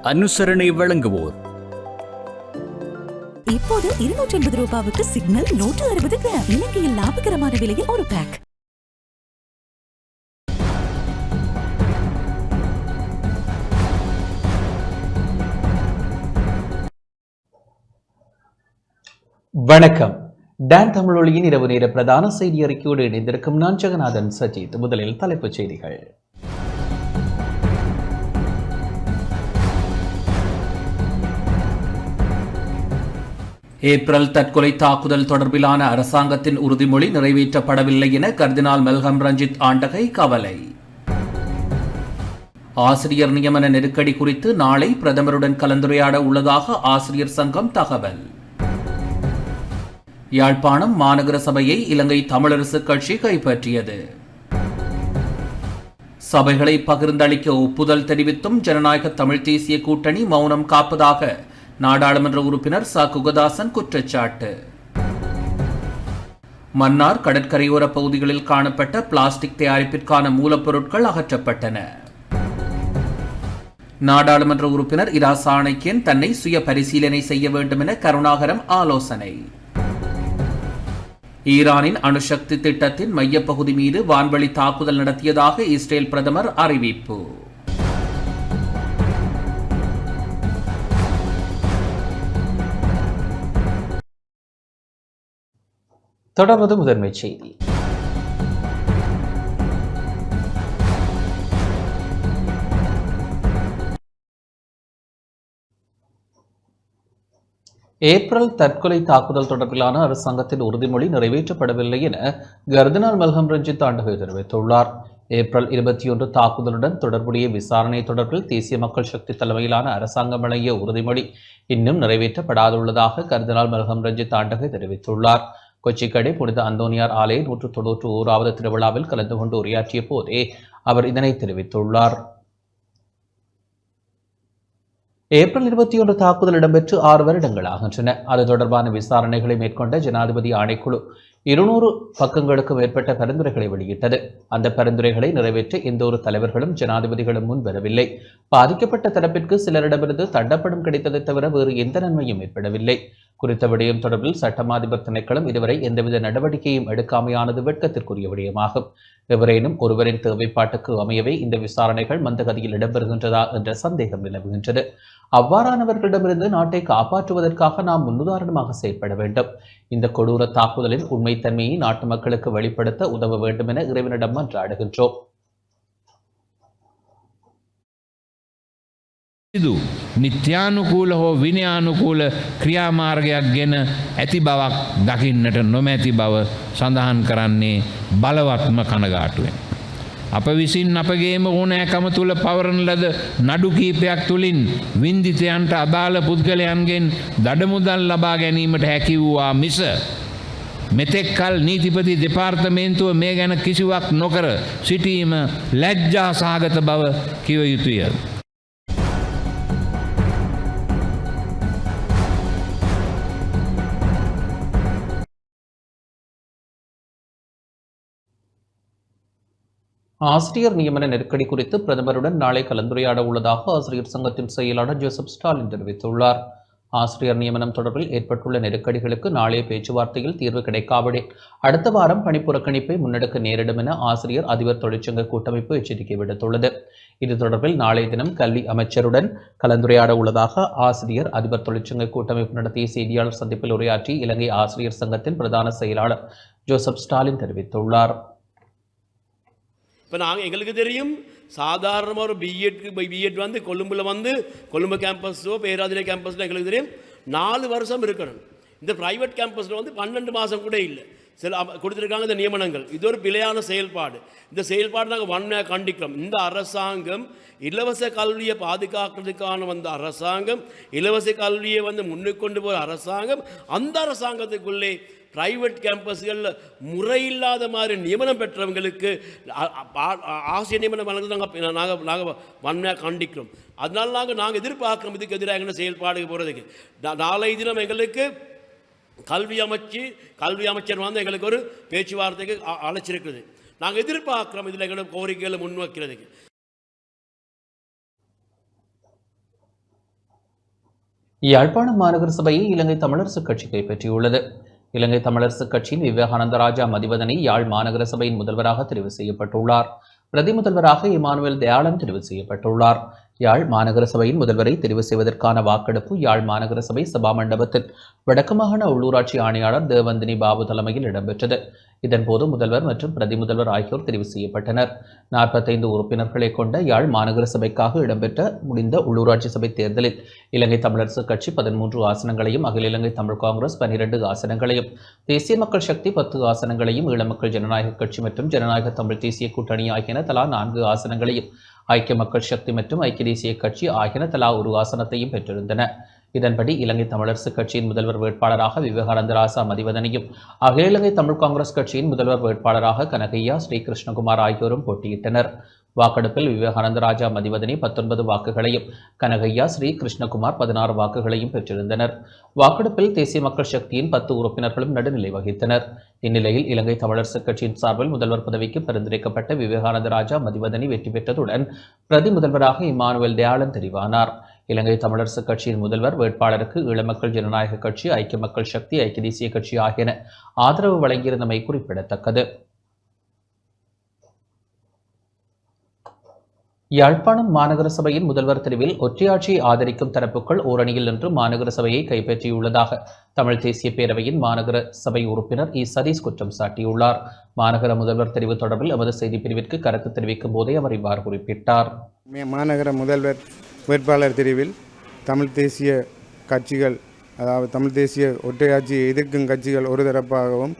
அனுசரணை வழங்குவோர். இப்போது 250 ரூபாவுக்கு சிக்னல் 160 கிராம். இலங்கையில் லாபகரமான விலையில் ஒரு பேக். வணக்கம். டான் தமிழொலியின் இரவு நேர பிரதான செய்தி அறிக்கையோடு இணைந்திருக்கும் நான் ஜெகநாதன் சஜித். முதலில் தலைப்புச் செய்திகள். ஏப்ரல் தற்கொலை தாக்குதல் தொடர்பிலான அரசாங்கத்தின் உறுதிமொழி நிறைவேற்றப்படவில்லை என கர்தினால் மெல்கம் ரஞ்சித் ஆண்டகை கவலை. ஆசிரியர் நியமன நெருக்கடி குறித்து நாளை பிரதமருடன் கலந்துரையாட உள்ளதாக ஆசிரியர் சங்கம் தகவல். யாழ்ப்பாணம் மாநகர சபையை இலங்கை தமிழரசு கட்சி கைப்பற்றியது. சபைகளை பகிர்ந்தளிக்க ஒப்புதல் தெரிவித்தும் ஜனநாயக தமிழ் தேசிய கூட்டணி மௌனம் காப்பதாக நாடாளுமன்ற உறுப்பினர் ச குகதாசன் குற்றச்சாட்டு. மன்னார் கடற்கரையோர பகுதிகளில் காணப்பட்ட பிளாஸ்டிக் தயாரிப்பிற்கான மூலப்பொருட்கள் அகற்றப்பட்டன. நாடாளுமன்ற உறுப்பினர் இரா சாணக்கியன் தன்னை சுய பரிசீலனை செய்ய வேண்டும் என கருணாகரம் ஆலோசனை. ஈரானின் அணுசக்தி திட்டத்தின் மையப்பகுதி மீது வான்வழி தாக்குதல் நடத்தியதாக இஸ்ரேல் பிரதமர் அறிவிப்பு. தொடர்வது முதன்மை செய்தி. ஏப்ரல் தற்கொலை தாக்குதல் தொடர்பிலான அரசாங்கத்தின் உறுதிமொழி நிறைவேற்றப்படவில்லை என கர்தினால் மெல்கம் ரஞ்சித் ஆண்டகை தெரிவித்துள்ளார். ஏப்ரல் 21 தாக்குதலுடன் தொடர்புடைய விசாரணை தொடர்பில் தேசிய மக்கள் சக்தி தலைமையிலான அரசாங்கம் வழங்கிய உறுதிமொழி இன்னும் நிறைவேற்றப்படாதுள்ளதாக கர்தினால் மெல்கம் ரஞ்சித் ஆண்டகை தெரிவித்துள்ளார். கொச்சிக்கடை புனித அந்தோனியார் ஆலய 191வது திருவிழாவில் கலந்து கொண்டு உரையாற்றிய போதே அவர் இதனை தெரிவித்துள்ளார். ஏப்ரல் 21 தாக்குதல் இடம்பெற்று 6 வருடங்கள் ஆகின்றன. அது தொடர்பான விசாரணைகளை மேற்கொண்ட ஜனாதிபதி ஆணைக்குழு 200 பக்கங்களுக்கு மேற்பட்ட பரிந்துரைகளை வெளியிட்டது. அந்த பரிந்துரைகளை நிறைவேற்ற எந்த ஒரு தலைவர்களும் ஜனாதிபதிகளும் முன் வரவில்லை. பாதிக்கப்பட்ட தரப்பிற்கு சிலரிடமிருந்து தண்டப்படம் கிடைத்ததை தவிர வேறு எந்த நன்மையும் ஏற்படவில்லை. குறித்த விடயம் தொடர்பில் சட்டமாதிபர் திணைக்களம் இதுவரை எந்தவித நடவடிக்கையும் எடுக்காமையானது வெட்கத்திற்குரிய விடயமாகும். எவரேனும் ஒருவரின் தேவைப்பாட்டுக்கு அமையவே இந்த விசாரணைகள் மந்தகதியில் இடம்பெறுகின்றதா என்ற சந்தேகம் நிலவுகின்றது. அவ்வாறானவர்களிடமிருந்து நாட்டை காப்பாற்றுவதற்காக நாம் முன்னுதாரணமாக செயற்பட வேண்டும். இந்த கொடூர தாக்குதலின் உண்மைத்தன்மையை நாட்டு மக்களுக்கு வெளிப்படுத்த உதவ வேண்டும் என இறைவனிடம் மன்றாடுகின்றோம். නිත්‍යානුකූල හෝ විනයානුකූල ක්‍රියාමාර්ගයක් ගෙන ඇති බවක් දකින්නට නොමැති බව සඳහන් කරන්නේ බලවත්ම කනගාටුවෙන්. අප විසින් අපගේම ඕනෑකම තුළ පවරන ලද නඩු කීපයක් තුළින් වින්දිතයන්ට අදාළ පුද්ගලයන්ගෙන් දඩමුදල් ලබා ගැනීමට හැකි වූවා මිස මෙතෙක් කල් නීතිපති දෙපාර්තමේන්තුව මේ ගැන කිසිවක් නොකර සිටීම ලැජ්ජා සහගත බව කිව යුතුය. ஆசிரியர் நியமன நெருக்கடி குறித்து பிரதமருடன் நாளை கலந்துரையாட உள்ளதாக ஆசிரியர் சங்கத்தின் செயலாளர் ஜோசப் ஸ்டாலின் தெரிவித்துள்ளார். ஆசிரியர் நியமனம் தொடர்பில் ஏற்பட்டுள்ள நெருக்கடிகளுக்கு நாளைய பேச்சுவார்த்தையில் தீர்வு கிடைக்காவிடில் அடுத்த வாரம் பணிப்புறக்கணிப்பை முன்னெடுக்க நேரிடும் என ஆசிரியர் அதிபர் தொழிற்சங்க கூட்டமைப்பு எச்சரிக்கை விடுத்துள்ளது. இது தொடர்பில் நாளைய தினம் கல்வி அமைச்சருடன் கலந்துரையாட உள்ளதாக ஆசிரியர் அதிபர் தொழிற்சங்க கூட்டமைப்பு நடத்திய செய்தியாளர் சந்திப்பில் உரையாற்றி இலங்கை ஆசிரியர் சங்கத்தின் பிரதான செயலாளர் ஜோசப் ஸ்டாலின் தெரிவித்துள்ளார். இப்போ நாங்கள் எங்களுக்கு தெரியும் சாதாரணமாக ஒரு பிஎட் வந்து கொழும்பு கேம்பஸோ பேராதிரை கேம்பஸோ எங்களுக்கு தெரியும் 4 வருஷம் இருக்கணும். இந்த ப்ரைவேட் கேம்பஸில் வந்து 12 மாதம் கூட இல்லை. சில கொடுத்துருக்காங்க இந்த நியமனங்கள். இது ஒரு பிழையான செயல்பாடு. இந்த செயல்பாடு நாங்கள் வன்மையாக கண்டிக்கிறோம். இந்த அரசாங்கம் இலவச கல்வியை பாதுகாக்கிறதுக்கான வந்த அரசாங்கம், இலவச கல்வியை வந்து முன்னுக்கு கொண்டு போகிற அரசாங்கம், அந்த அரசாங்கத்துக்குள்ளே பிரைவேட் கேம்பஸ்களில் முறையில்லாத மாதிரி நியமனம் பெற்றவங்களுக்கு ஆசிரியர் நியமனம் வழங்குறது நாங்கள் வன்மையாக கண்டிக்கிறோம். அதனால நாங்கள் எதிர்பார்க்குறோம் இதுக்கு எதிராக என்ன செயல்பாடு போகிறதுக்கு. நாளை தினம் எங்களுக்கு கல்வி அமைச்சர் வந்து எங்களுக்கு ஒரு பேச்சுவார்த்தைக்கு அழைச்சிருக்குது. நாங்கள் எதிர்பார்க்குறோம் இதில் எங்களோட கோரிக்கைகளை முன்வைக்கிறதுக்கு. யாழ்ப்பாணம் மாநகர சபையை இலங்கை தமிழரசுக் கட்சி கைப்பற்றியுள்ளது. இலங்கை தமிழரசுக் கட்சியின் விவேகானந்த ராஜா மதிவதனி யாழ் மாநகர சபையின் முதல்வராக தெரிவு செய்யப்பட்டுள்ளார். பிரதி முதல்வராக இமானுவேல் தயாளன் தெரிவு செய்யப்பட்டுள்ளார். யாழ் மாநகர சபையின் முதல்வரை தெரிவு செய்வதற்கான வாக்கெடுப்பு யாழ் மாநகர சபை சபா மண்டபத்தில் வடக்கு மாகாண உள்ளூராட்சி ஆணையாளர் தேவந்தினி பாபு தலைமையில் இடம்பெற்றது. இதன்போது முதல்வர் மற்றும் பிரதி முதல்வர் ஆகியோர் தெரிவு செய்யப்பட்டனர். 45 உறுப்பினர்களை கொண்ட யாழ் மாநகர சபைக்காக இடம்பெற்ற முடிந்த உள்ளூராட்சி சபை தேர்தலில் இலங்கை தமிழரசுக் கட்சி 13 ஆசனங்களையும், அகில இலங்கை தமிழ் காங்கிரஸ் 12 ஆசனங்களையும், தேசிய மக்கள் சக்தி 10 ஆசனங்களையும், ஈழமக்கள் ஜனநாயக கட்சி மற்றும் ஜனநாயக தமிழ் தேசிய கூட்டணி ஆகியன தலா 4 ஆசனங்களையும், ஐக்கிய மக்கள் சக்தி மற்றும் ஐக்கிய தேசிய கட்சி ஆகியன தலா 1 ஆசனத்தையும் பெற்றிருந்தன. இதன்படி இலங்கை தமிழரசுக் கட்சியின் முதல்வர் வேட்பாளராக விவேகானந்த ராசா மதிவதனியும், அகில இலங்கை தமிழ் காங்கிரஸ் கட்சியின் முதல்வர் வேட்பாளராக கனகையா ஸ்ரீ கிருஷ்ணகுமார் ஆகியோரும் போட்டியிட்டனர். வாக்கெடுப்பில் விவேகானந்த ராஜா மதிவதனி 19 வாக்குகளையும், கனகையா ஸ்ரீ கிருஷ்ணகுமார் 16 வாக்குகளையும் பெற்றிருந்தனர். வாக்கெடுப்பில் தேசிய மக்கள் சக்தியின் 10 உறுப்பினர்களும் நடுநிலை வகித்தனர். இந்நிலையில் இலங்கை தமிழரசுக் கட்சியின் சார்பில் முதல்வர் பதவிக்கு பரிந்துரைக்கப்பட்ட விவேகானந்த ராஜா மதிவதனி வெற்றி பெற்றதுடன் பிரதி முதல்வராக இமானுவேல் தயாளன் தெரிவானார். இலங்கை தமிழரசுக் கட்சியின் முதல்வர் வேட்பாளருக்கு ஈழமக்கள் ஜனநாயக கட்சி, ஐக்கிய மக்கள் சக்தி, ஐக்கிய தேசிய கட்சி ஆகியன ஆதரவு வழங்கியிருந்தமை குறிப்பிடத்தக்கது. யாழ்ப்பாணம் மாநகர சபையின் முதல்வர் தெரிவில் ஒற்றையாட்சியை ஆதரிக்கும் தரப்புகள் ஓரணியில் நின்று மாநகர சபையை கைப்பற்றியுள்ளதாக தமிழ் தேசிய பேரவையின் மாநகர சபை உறுப்பினர் இ சதீஷ் குற்றம் சாட்டியுள்ளார். மாநகர முதல்வர் தெரிவு தொடர்பில் எமது செய்திப் பிரிவிற்கு கருத்து தெரிவிக்கும் போதே அவர் இவ்வாறு குறிப்பிட்டார். மாநகர முதல்வர் வேட்பாளர் தெரிவில் தமிழ் தேசிய கட்சிகள், அதாவது தமிழ் தேசிய ஒற்றையாட்சியை எதிர்க்கும் கட்சிகள் ஒரு தரப்பாகவும்,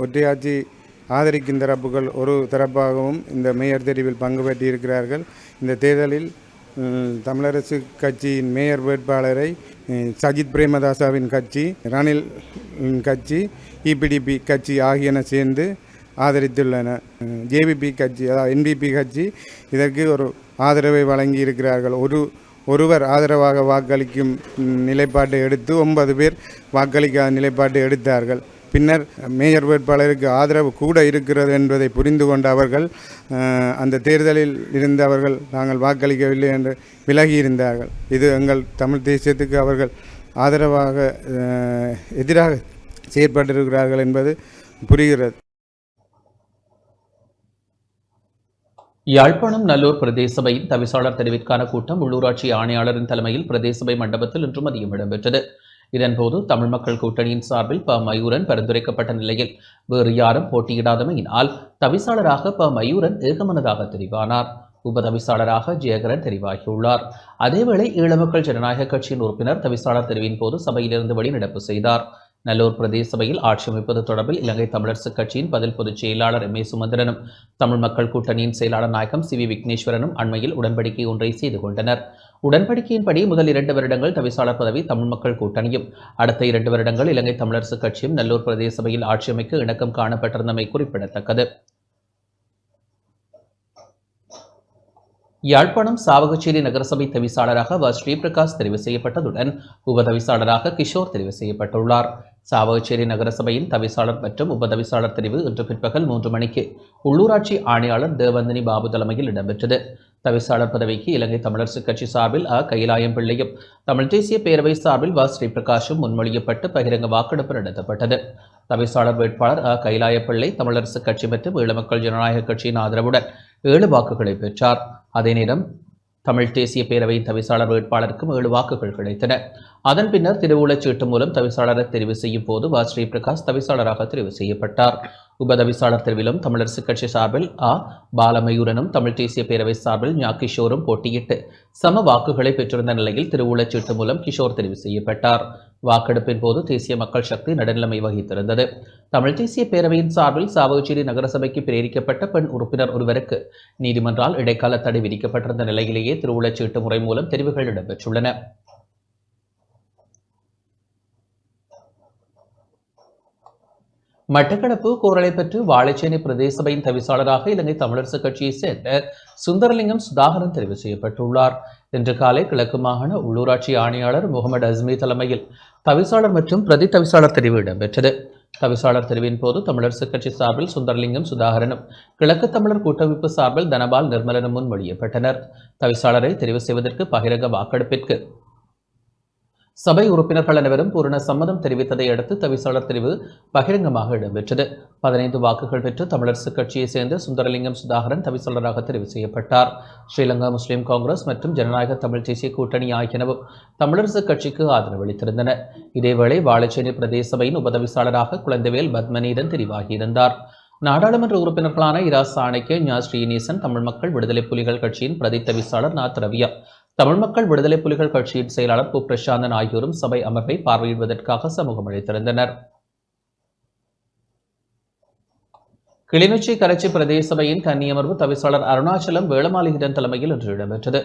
ஒற்றையாட்சி ஆதரிக்கும் தரப்புகள் ஒரு தரப்பாகவும் இந்த மேயர் தெரிவில் பங்கு பெற்றிருக்கிறார்கள். இந்த தேர்தலில் தமிழரசு கட்சியின் மேயர் வேட்பாளரை சஜித் பிரேமதாசாவின் கட்சி, ரணில் கட்சி, இபிடிபி கட்சி ஆகியன சேர்ந்து ஆதரித்துள்ளன. ஜேவிபி கட்சி, அதாவது என்பிபி கட்சி இதற்கு ஒரு ஆதரவை வழங்கி இருக்கிறார்கள். ஒருவர் ஆதரவாக வாக்களிக்கும் நிலைப்பாட்டை எடுத்து 9 பேர் வாக்களிக்காத நிலைப்பாட்டை எடுத்தார்கள். பின்னர் மேயர் வேட்பாளருக்கு ஆதரவு கூட இருக்கிறது என்பதை புரிந்து கொண்ட அவர்கள் அந்த தேர்தலில் இருந்தவர்கள் நாங்கள் வாக்களிக்கவில்லை என்று விலகியிருந்தார்கள். இது எங்கள் தமிழ் தேசியத்துக்கு அவர்கள் ஆதரவாக எதிராக செயற்பட்டிருக்கிறார்கள் என்பது புரிகிறது. யாழ்ப்பாணம் நல்லூர் பிரதேச சபையின் தவிசாளர் தெரிவிற்கான கூட்டம் உள்ளூராட்சி ஆணையாளரின் தலைமையில் பிரதேச சபை மண்டபத்தில் இன்று மதியம் இடம்பெற்றது. இதன்போது தமிழ் மக்கள் கூட்டணியின் சார்பில் ப மயூரன் பரிந்துரைக்கப்பட்ட நிலையில் வேறு யாரும் போட்டியிடாதமையினால் தவிசாளராக ப மயூரன் ஏகமனதாக தெரிவானார். உபதவிசாளராக ஜெயகரன் தெரிவாகியுள்ளார். அதேவேளை ஈழமக்கள் ஜனநாயக கட்சியின் உறுப்பினர் தவிசாளர் தெரிவின் போது சபையிலிருந்து வெளிநடப்பு செய்தார். நல்லூர் பிரதேச சபையில் ஆட்சி அமைப்பது தொடர்பில் இலங்கை தமிழரசுக் கட்சியின் பதில் பொதுச் செயலாளர் எம் ஏ சுமந்திரனும் தமிழ் மக்கள் கூட்டணியின் செயலாளர் நாயகம் சி வி விக்னேஸ்வரனும் அண்மையில் உடன்படிக்கை ஒன்றை செய்து கொண்டனர். உடன்படிக்கையின்படி முதல் 2 வருடங்கள் தவிசாளர் பதவி தமிழ் மக்கள் கூட்டணியும், அடுத்த 2 வருடங்கள் இலங்கை தமிழரசுக் கட்சியும் நல்லூர் பிரதேச சபையில் ஆட்சி அமைக்க இணக்கம் காணப்பட்டிருந்தமை குறிப்பிடத்தக்கது. யாழ்ப்பாணம் சாவகச்சேரி நகரசபை தவிசாளராக வ ஸ்ரீபிரகாஷ் தெரிவு செய்யப்பட்டதுடன் உபதவிசாளராக கிஷோர் தெரிவு செய்யப்பட்டுள்ளார். சாவகச்சேரி நகரசபையின் தவிசாளர் மற்றும் உபதவிசாளர் தெரிவு இன்று பிற்பகல் 3 மணிக்கு உள்ளூராட்சி ஆணையாளர் தேவந்தினி பாபு தலைமையில் இடம்பெற்றது. தவிசாளர் பதவிக்கு இலங்கை தமிழரசுக் கட்சி சார்பில் கைலாயம் பிள்ளையும், தமிழ் தேசிய பேரவை சார்பில் வ ஸ்ரீபிரகாஷும் முன்மொழியப்பட்டு பகிரங்க வாக்கெடுப்பு நடத்தப்பட்டது. தவிசாளர் வேட்பாளர் கைலாய பிள்ளை தமிழரசுக் கட்சி மற்றும் ஈழமக்கள் ஜனநாயக கட்சியின் ஆதரவுடன் 7 வாக்குகளை பெற்றார். அதே நேரம் தமிழ் தேசிய பேரவையின் தவிசாளர் வேட்பாளருக்கும் 7 வாக்குகள் கிடைத்தன. அதன் பின்னர் திருவுளச் சீட்டு மூலம் தவிசாளரை தெரிவு செய்யும் போது வ ஸ்ரீபிரகாஷ் தவிசாளராக தெரிவு செய்யப்பட்டார். உபதவிசாளர் தெரிவிலும் தமிழரசுக் கட்சி சார்பில் பாலமயூரனும் தமிழ் தேசிய பேரவை சார்பில் ஞா கிஷோரும் போட்டியிட்டு சம வாக்குகளை பெற்றிருந்த நிலையில் திருவுளச் சீட்டு மூலம் கிஷோர் தெரிவு செய்யப்பட்டார். வாக்கெடுப்பின் போது தேசிய மக்கள் சக்தி நடுநிலைமை வகித்திருந்தது. தமிழ் தேசிய பேரவையின் சார்பில் சாவகச்சேரி நகரசபைக்கு பிரேரிக்கப்பட்ட பெண் உறுப்பினர் ஒருவருக்கு நீதிமன்றால் இடைக்கால தடை விதிக்கப்பட்டிருந்த நிலையிலேயே திருவுளச் சீட்டு முறை மூலம் தெரிவுகள் இடம்பெற்றுள்ளன. மட்டக்களப்பு கோரளைப்பற்று வாழைச்சேனை பிரதேச சபையின் தவிசாளராக இலங்கை தமிழரசுக் கட்சியைச் சேர்ந்த சுந்தரலிங்கம் சுதாகரன் தெரிவு செய்யப்பட்டுள்ளார். இன்று காலை கிழக்கு மாகாண உள்ளூராட்சி ஆணையாளர் முகமது அஸ்மி தலைமையில் தவிசாளர் மற்றும் பிரதி தவிசாளர் தெரிவு இடம்பெற்றது. தவிசாளர் தெரிவின் போது தமிழரசுக் கட்சி சார்பில் சுந்தரலிங்கம் சுதாகரனும், கிழக்கு தமிழர் கூட்டமைப்பு சார்பில் தனபால் நிர்மலனும் முன்மொழியப்பட்டனர். தவிசாளரை தெரிவு செய்வதற்கு பகிரங்க வாக்கெடுப்பிற்கு சபை உறுப்பினர்கள் அனைவரும் பூரண சம்மதம் தெரிவித்ததை அடுத்து தவிசாளர் தெரிவு பகிரங்கமாக இடம்பெற்றது. 15 வாக்குகள் பெற்று தமிழரசுக் கட்சியைச் சேர்ந்த சுந்தரலிங்கம் சுதாகரன் தவிசாளராக தெரிவு செய்யப்பட்டார். ஸ்ரீலங்கா முஸ்லிம் காங்கிரஸ் மற்றும் ஜனநாயக தமிழ் தேசிய கூட்டணி ஆகியனவும் தமிழரசுக் கட்சிக்கு ஆதரவளித்திருந்தன. இதேவேளை வாழைச்சேனை பிரதேச சபையின் உபதவிசாளராக குழந்தைவேல் பத்மநீதன் தெரிவாகியிருந்தார். நாடாளுமன்ற உறுப்பினர்களான இரா சாணக்கிய, ஞா ஸ்ரீநீசன், தமிழ் மக்கள் விடுதலை புலிகள் கட்சியின் பிரதி தவிசாளர் நாத் ரவியா, தமிழ் மக்கள் விடுதலை புலிகள் கட்சியின் செயலாளர் பு பிரசாந்தன் ஆகியோரும் சபை அமர்வை பார்வையிடுவதற்காக சமூகம் அளித்திருந்தனர். கிளிநொச்சி கரைச்சி பிரதேச சபையின் கன்னியமர்வு தவிசாளர் அருணாச்சலம் வேளமாலிகிடன் தலைமையில் இன்று இடம்பெற்றது.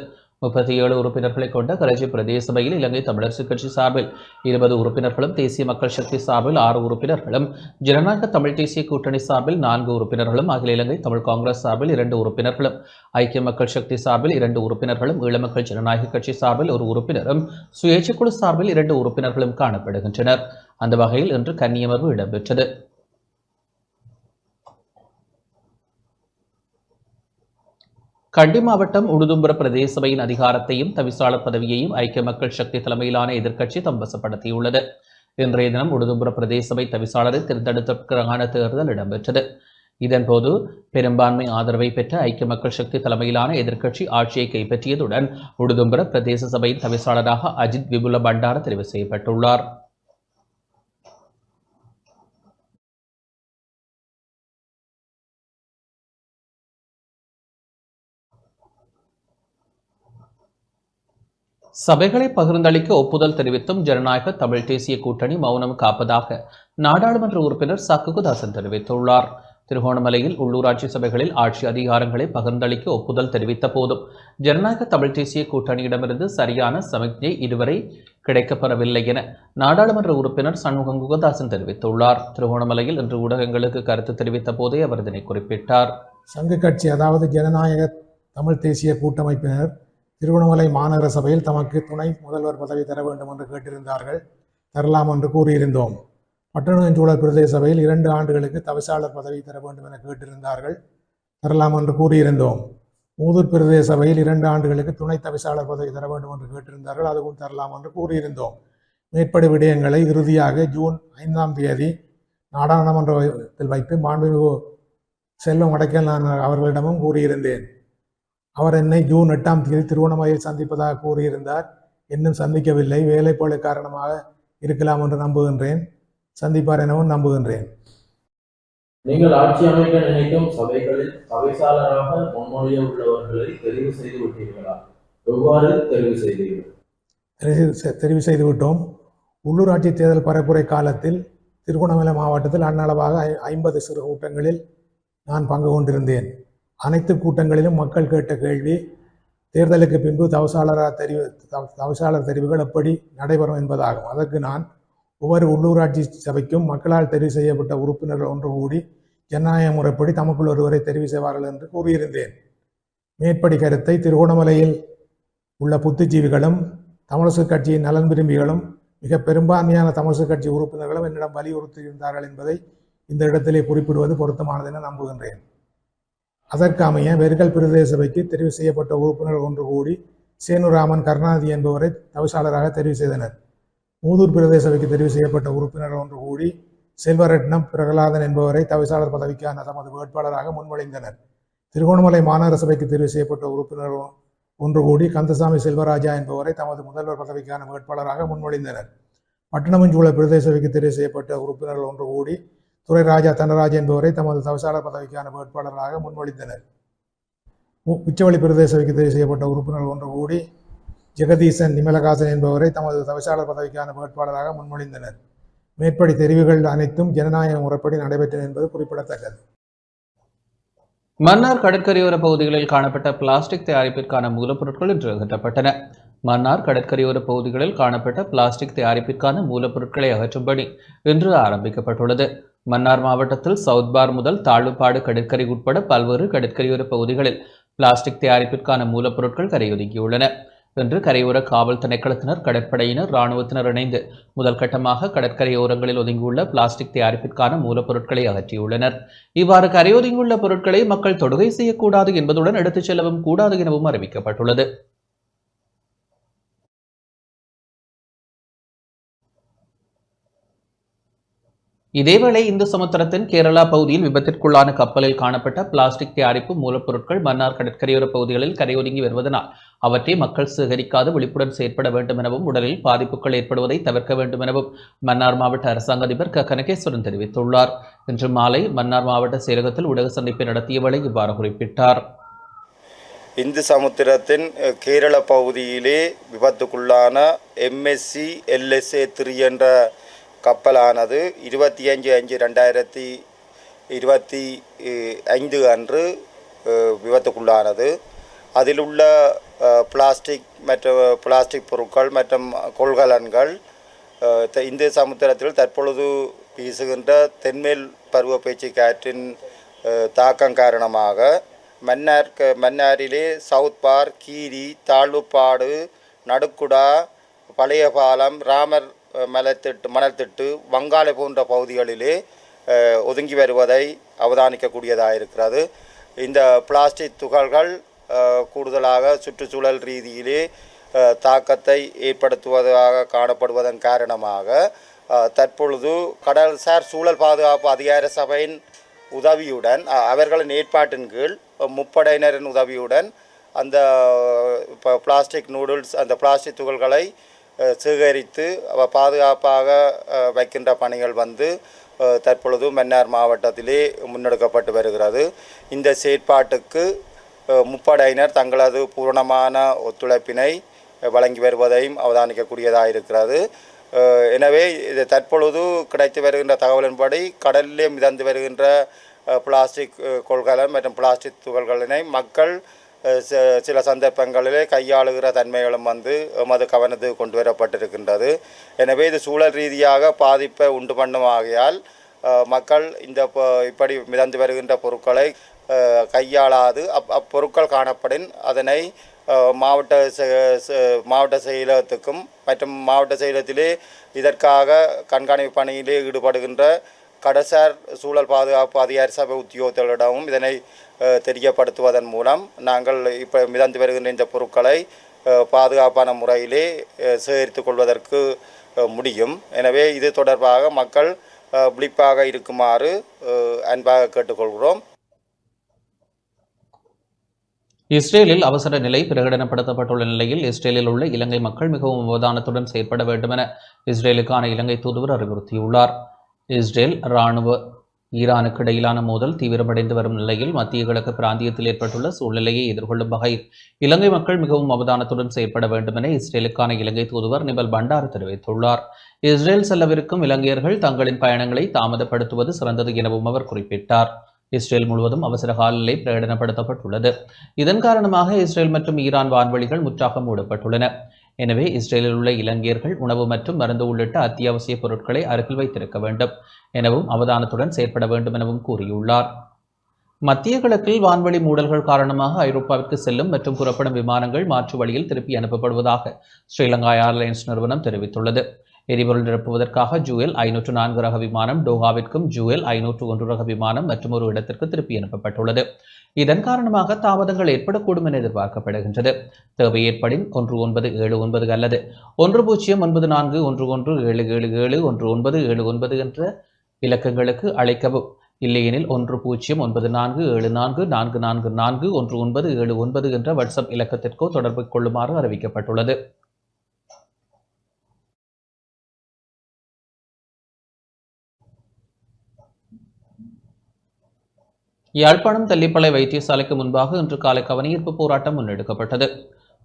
37 உறுப்பினர்களை கொண்ட கரைச்சி பிரதேச சபையில் இலங்கை தமிழரசுக் கட்சி சார்பில் 20 உறுப்பினர்களும், தேசிய மக்கள் சக்தி சார்பில் 6 உறுப்பினர்களும், ஜனநாயக தமிழ் தேசிய கூட்டணி சார்பில் 4 உறுப்பினர்களும், அகில இலங்கை தமிழ் காங்கிரஸ் சார்பில் 2 உறுப்பினர்களும், ஐக்கிய மக்கள் சக்தி சார்பில் 2 உறுப்பினர்களும், ஈழமக்கள் ஜனநாயக கட்சி சார்பில் 1 உறுப்பினரும், சுயேட்சைக்குழு சார்பில் 2 உறுப்பினர்களும் காணப்படுகின்றனர். அந்த வகையில் இன்று கன்னியமர்வு இடம்பெற்றது. கண்டி மாவட்டம் உடுதும்புர பிரதேச சபையின் அதிகாரத்தையும் தவிசாளர் பதவியையும் ஐக்கிய மக்கள் சக்தி தலைமையிலான எதிர்க்கட்சி தம்பசப்படுத்தியுள்ளது. இன்றைய தினம் உடுதும்புர பிரதேச சபை தவிசாளரை தேர்ந்தெடுப்பதற்கான தேர்தல் இடம்பெற்றது. இதன்போது பெரும்பான்மை ஆதரவை பெற்ற ஐக்கிய மக்கள் சக்தி தலைமையிலான எதிர்க்கட்சி ஆட்சியை கைப்பற்றியதுடன் உடுதும்புர பிரதேச சபையின் தவிசாளராக அஜித் விபுல பண்டார தெரிவு செய்யப்பட்டுள்ளார். சபைகளை பகிர்ந்தளிக்க ஒப்புதல் தெரிவித்தும் ஜனநாயக தமிழ் தேசிய கூட்டணி மௌனம் காப்பதாக நாடாளுமன்ற உறுப்பினர் சக்குகுதாசன் தெரிவித்துள்ளார். திருகோணமலையில் உள்ளூராட்சி சபைகளில் ஆட்சி அதிகாரங்களை பகிர்ந்தளிக்க ஒப்புதல் தெரிவித்த போதும் ஜனநாயக தமிழ் தேசிய கூட்டணியிடமிருந்து சரியான சமிக்ஞை இதுவரை கிடைக்கப்பெறவில்லை என நாடாளுமன்ற உறுப்பினர் சண்முகம் குகதாசன் தெரிவித்துள்ளார். திருகோணமலையில் இன்று ஊடகங்களுக்கு கருத்து தெரிவித்த போதே அவர் இதனை குறிப்பிட்டார். சங்க கட்சி, அதாவது ஜனநாயக தமிழ் தேசிய கூட்டமைப்பினர் திருவண்ணாமலை மாநகர சபையில் தமக்கு துணை முதல்வர் பதவி தர வேண்டும் என்று கேட்டிருந்தார்கள். தரலாம் என்று கூறியிருந்தோம். பட்டணஞ்சூழல் பிரதேச சபையில் 2 ஆண்டுகளுக்கு தவிசாளர் பதவி தர வேண்டும் என கேட்டிருந்தார்கள். தரலாம் என்று கூறியிருந்தோம். மூதூர் பிரதேச சபையில் 2 ஆண்டுகளுக்கு துணை தவிசாளர் பதவி தர வேண்டும் என்று கேட்டிருந்தார்கள். அதுவும் தரலாம் என்று கூறியிருந்தோம். மேற்படி விடயங்களை இறுதியாக ஜூன் 5ஆம் தேதி நாடாளுமன்றத்தில் வைத்து மாண்புமிகு செல்வம் அடைக்கல் நான் அவர்களிடமும் கூறியிருந்தேன். அவர் என்னை ஜூன் 8ஆம் தேதி திருவண்ணாமலையில் சந்திப்பதாக கூறியிருந்தார். இன்னும் சந்திக்கவில்லை. வேலைப்பாடு காரணமாக இருக்கலாம் என்று நம்புகின்றேன். சந்திப்பார் எனவும் நம்புகின்றேன். நீங்கள் ஆட்சி அமைக்க நினைக்கும் சபைகளில் தவிசாளராக முன்மொழிய உள்ளவர்களை தெரிவு செய்து விட்டீர்களா? எவ்வாறு தெரிவு செய்தீர்கள்? தெரிவு செய்துவிட்டோம். உள்ளூராட்சி தேர்தல் பரப்புரை காலத்தில் திருகோணமலை மாவட்டத்தில் அன்னளவாக 50 சிறு கூட்டங்களில் நான் பங்கு கொண்டிருந்தேன். அனைத்து கூட்டங்களிலும் மக்கள் கேட்ட கேள்வி, தேர்தலுக்கு பின்பு தவிசாளர் தெரிவுகள் எப்படி நடைபெறும் என்பதாகும். அதற்கு நான் ஒவ்வொரு உள்ளூராட்சி சபைக்கும் மக்களால் தெரிவு செய்யப்பட்ட உறுப்பினர்கள் ஒன்று கூடி ஜனநாயக முறைப்படி தமக்குள் ஒருவரை தெரிவு செய்வார்கள் என்று கூறியிருந்தேன். மேற்படி கருத்தை திருகோணமலையில் உள்ள புத்திஜீவிகளும் தமிழரசுக் கட்சியின் நலன் விரும்பிகளும் மிக பெரும்பான்மையான தமிழரசுக் கட்சி உறுப்பினர்களும் என்னிடம் வலியுறுத்தியிருந்தார்கள் என்பதை இந்த இடத்திலே குறிப்பிடுவது பொருத்தமானது என நம்புகின்றேன். அதற்கு அமைய வெறுகல் பிரதேச சபைக்கு தெரிவு செய்யப்பட்ட உறுப்பினர்கள் ஒன்று கூடி சேனுராமன் கருணாநிதி என்பவரை தவிசாளராக தெரிவு செய்தனர். மூதூர் பிரதேச சபைக்கு தெரிவு செய்யப்பட்ட உறுப்பினர்கள் ஒன்று கூடி செல்வரட்னம் பிரகலாதன் என்பவரை தவிசாளர் பதவிக்கான தமது வேட்பாளராக முன்மொழிந்தனர். திருகோணமலை மாநகர சபைக்கு தெரிவு செய்யப்பட்ட உறுப்பினர்கள் ஒன்று கூடி கந்தசாமி செல்வராஜா என்பவரை தமது முதல்வர் பதவிக்கான வேட்பாளராக முன்மொழிந்தனர். பட்டணமஞ்சூழல் பிரதேச சபைக்கு தெரிவு செய்யப்பட்ட உறுப்பினர்கள் ஒன்று கூடி துரைராஜா தனராஜ் என்பவரை தமது தவிசாளர் பதவிக்கான வேட்பாளராக முன்மொழிந்தனர். உச்சவெளி பிரதேச சபைக்கு தெரிவு செய்யப்பட்ட உறுப்பினர்கள் ஒன்று கூடி ஜெகதீசன் நிமலகாசன் என்பவரை தமது தவிசாளர் பதவிக்கான வேட்பாளராக முன்மொழிந்தனர். மேற்படி தெரிவுகள் அனைத்தும் ஜனநாயக முறைப்படி நடைபெற்றன என்பது குறிப்பிடத்தக்கது. மன்னார் கடற்கரையோர பகுதிகளில் காணப்பட்ட பிளாஸ்டிக் தயாரிப்பிற்கான மூலப்பொருட்கள் இன்று அகற்றப்பட்டன. மன்னார் கடற்கரையோர பகுதிகளில் காணப்பட்ட பிளாஸ்டிக் தயாரிப்பிற்கான மூலப்பொருட்களை அகற்றும் பணி இன்று ஆரம்பிக்கப்பட்டுள்ளது. மன்னார் மாவட்டத்தில் சவுத்பார் முதல் தாழ்வுப்பாடு கடற்கரை உட்பட பல்வேறு கடற்கரையோர பகுதிகளில் பிளாஸ்டிக் தயாரிப்பிற்கான மூலப்பொருட்கள் கரையொதுங்கியுள்ளன. இன்று கரையோர காவல் திணைக்களத்தினர், கடற்படையினர், இராணுவத்தினர் இணைந்து முதல் கட்டமாக கடற்கரையோரங்களில் ஒதுங்கியுள்ள பிளாஸ்டிக் தயாரிப்பிற்கான மூலப்பொருட்களை அகற்றியுள்ளனர். இவ்வாறு கரையொதுங்கியுள்ள பொருட்களை மக்கள் தொடுகை செய்யக்கூடாது என்பதுடன் எடுத்துச் செல்லவும் கூடாது எனவும் அறிவிக்கப்பட்டுள்ளது. இதேவேளை இந்து சமுத்திரத்தின் கேரளா பகுதியில் விபத்திற்குள்ளான கப்பலில் காணப்பட்ட பிளாஸ்டிக் தயாரிப்பு மூலப்பொருட்கள் மன்னார் கடற்கரையோர பகுதிகளில் கரையொதுங்கி வருவதனால் அவற்றை மக்கள் சேகரிக்காது விழிப்புடன் செயற்பட வேண்டும் எனவும் உடலில் பாதிப்புகள் ஏற்படுவதை தவிர்க்க வேண்டும் எனவும் மன்னார் மாவட்ட அரசாங்க அதிபர் க கனகேஸ்வரன் தெரிவித்துள்ளார். இன்று மாலை மன்னார் மாவட்ட செயலகத்தில் ஊடக சந்திப்பை நடத்திய வேளை இவ்வாறு குறிப்பிட்டார். இந்து சமுத்திரத்தின் கேரள பகுதியிலே விபத்துக்குள்ளான MSC LSA 3 என்ற கப்பலானது 25/5/2025 அன்று விபத்துக்குள்ளானது. அதில் உள்ள பிளாஸ்டிக் பொருட்கள் மற்றும் கொள்கலன்கள் இந்து சமுத்திரத்தில் தற்பொழுது வீசுகின்ற தென்மேல் பருவப்பேச்சு காற்றின் தாக்கம் காரணமாக மன்னாரிலே சவுத் பார்க், கீரி, தாழ்வுப்பாடு, நடுக்குடா, பழைய பாலம், ராமர் மணல்திட்டு, வங்காள போன்ற பகுதிகளிலே ஒதுங்கி வருவதை அவதானிக்கக்கூடியதாக இருக்கிறது. இந்த பிளாஸ்டிக் துகள்கள் கூடுதலாக சுற்றுச்சூழல் ரீதியிலே தாக்கத்தை ஏற்படுத்துவதாக காணப்படுவதன் காரணமாக தற்பொழுது கடல்சார் சூழல் பாதுகாப்பு அதிகார சபையின் உதவியுடன் அவர்களின் ஏற்பாட்டின் கீழ் முப்படையினரின் உதவியுடன் அந்த பிளாஸ்டிக் நூடுல்ஸ் அந்த பிளாஸ்டிக் துகள்களை சேகரித்து பாதுகாப்பாக வைக்கின்ற பணிகள் தற்பொழுது மன்னார் மாவட்டத்திலே முன்னெடுக்கப்பட்டு வருகிறது. இந்த செயற்பாட்டுக்கு முப்படையினர் தங்களது பூரணமான ஒத்துழைப்பினை வழங்கி வருவதையும் அவதானிக்கக்கூடியதாக இருக்கிறது. எனவே இது தற்பொழுது கிடைத்து வருகின்ற தகவலின்படி கடலிலே மிதந்து வருகின்ற பிளாஸ்டிக் கொள்கலன் மற்றும் பிளாஸ்டிக் துகள்களினை மக்கள் சில சந்தர்ப்பங்களிலே கையாளுகிற தன்மைகளும் எமது கவனத்துக்கு கொண்டு வரப்பட்டிருக்கின்றது. எனவே இது சூழல் ரீதியாக பாதிப்பை உண்டு பண்ணும் ஆகையால் மக்கள் இப்படி மிதந்து வருகின்ற பொருட்களை கையாளாது அப்பொருட்கள் காணப்படின் அதனை மாவட்ட செயலகத்துக்கும் மற்றும் மாவட்ட செயலகத்திலே இதற்காக கண்காணிப்பு பணியிலே ஈடுபடுகின்ற கடற்சார் சூழல் பாதுகாப்பு அதிகார சபை உத்தியோகத்தர்களிடமும் இதனை தெரியப்படுத்துவதன் மூலம் நாங்கள் இப்போ மிதந்து வருகின்ற இந்த பொருட்களை பாதுகாப்பான முறையிலே சேகரித்துக் கொள்வதற்கு முடியும். எனவே இது தொடர்பாக மக்கள் விழிப்பாக இருக்குமாறு அன்பாக கேட்டுக்கொள்கிறோம். இஸ்ரேலில் அவசர நிலை பிரகடனப்படுத்தப்பட்டுள்ள நிலையில் இஸ்ரேலில் உள்ள இலங்கை மக்கள் மிகவும் அவதானத்துடன் செயற்பட வேண்டும் என இஸ்ரேலுக்கான இலங்கை தூதுவர் அறிவுறுத்தியுள்ளார். இஸ்ரேல் இராணுவ ஈரானுக்கு இடையிலான மோதல் தீவிரமடைந்து வரும் நிலையில் மத்திய கிழக்கு பிராந்தியத்தில் ஏற்பட்டுள்ள சூழ்நிலையை எதிர்கொள்ளும் வகையில் இலங்கை மக்கள் மிகவும் அவதானத்துடன் செயற்பட வேண்டும் என இஸ்ரேலுக்கான இலங்கை தூதுவர் நிமல் பண்டார் தெரிவித்துள்ளார். இஸ்ரேல் செல்லவிருக்கும் இலங்கையர்கள் தங்களின் பயணங்களை தாமதப்படுத்துவது சிறந்தது எனவும் அவர் குறிப்பிட்டார். இஸ்ரேல் முழுவதும் அவசர காலநிலை பிரகடனப்படுத்தப்பட்டுள்ளது. இதன் காரணமாக இஸ்ரேல் மற்றும் ஈரான் வான்வழிகள் முற்றாக மூடப்பட்டுள்ளன. எனவே இஸ்ரேலில் உள்ள இலங்கையர்கள் உணவு மற்றும் மருந்து உள்ளிட்ட அத்தியாவசிய பொருட்களை அருகில் வைத்திருக்க வேண்டும் எனவும் அவதானத்துடன் செயற்பட வேண்டும் எனவும் கூறியுள்ளார். மத்திய கிழக்கில் வான்வழி மூடல்கள் காரணமாக ஐரோப்பாவிற்கு செல்லும் மற்றும் புறப்படும் விமானங்கள் மாற்று வழியில் திருப்பி அனுப்பப்படுவதாக ஸ்ரீலங்கா ஏர்லைன்ஸ் நிறுவனம் தெரிவித்துள்ளது. எரிபொருள் நிரப்புவதற்காக ஜூஎல் 504 ரக விமானம் டோஹாவிற்கும் ஜூஎல் 501 ரக விமானம் மற்றும் ஒரு இடத்திற்கு திருப்பி அனுப்பப்பட்டுள்ளது. இதன் காரணமாக தாமதங்கள் ஏற்படக்கூடும் என எதிர்பார்க்கப்படுகின்றது. தேவை ஏற்படின் 1979 அல்லது 1094 117777 1979 என்ற இலக்கங்களுக்கு அழைக்கவும். இல்லையெனில் 1094744444 1979 என்ற வாட்ஸ்அப் இலக்கத்திற்கோ தொடர்பு கொள்ளுமாறு அறிவிக்கப்பட்டுள்ளது. யாழ்ப்பாணம் தெல்லிப்பளை வைத்தியசாலைக்கு முன்பாக இன்று காலை கவனஈர்ப்பு போராட்டம் முன்னெடுக்கப்பட்டது.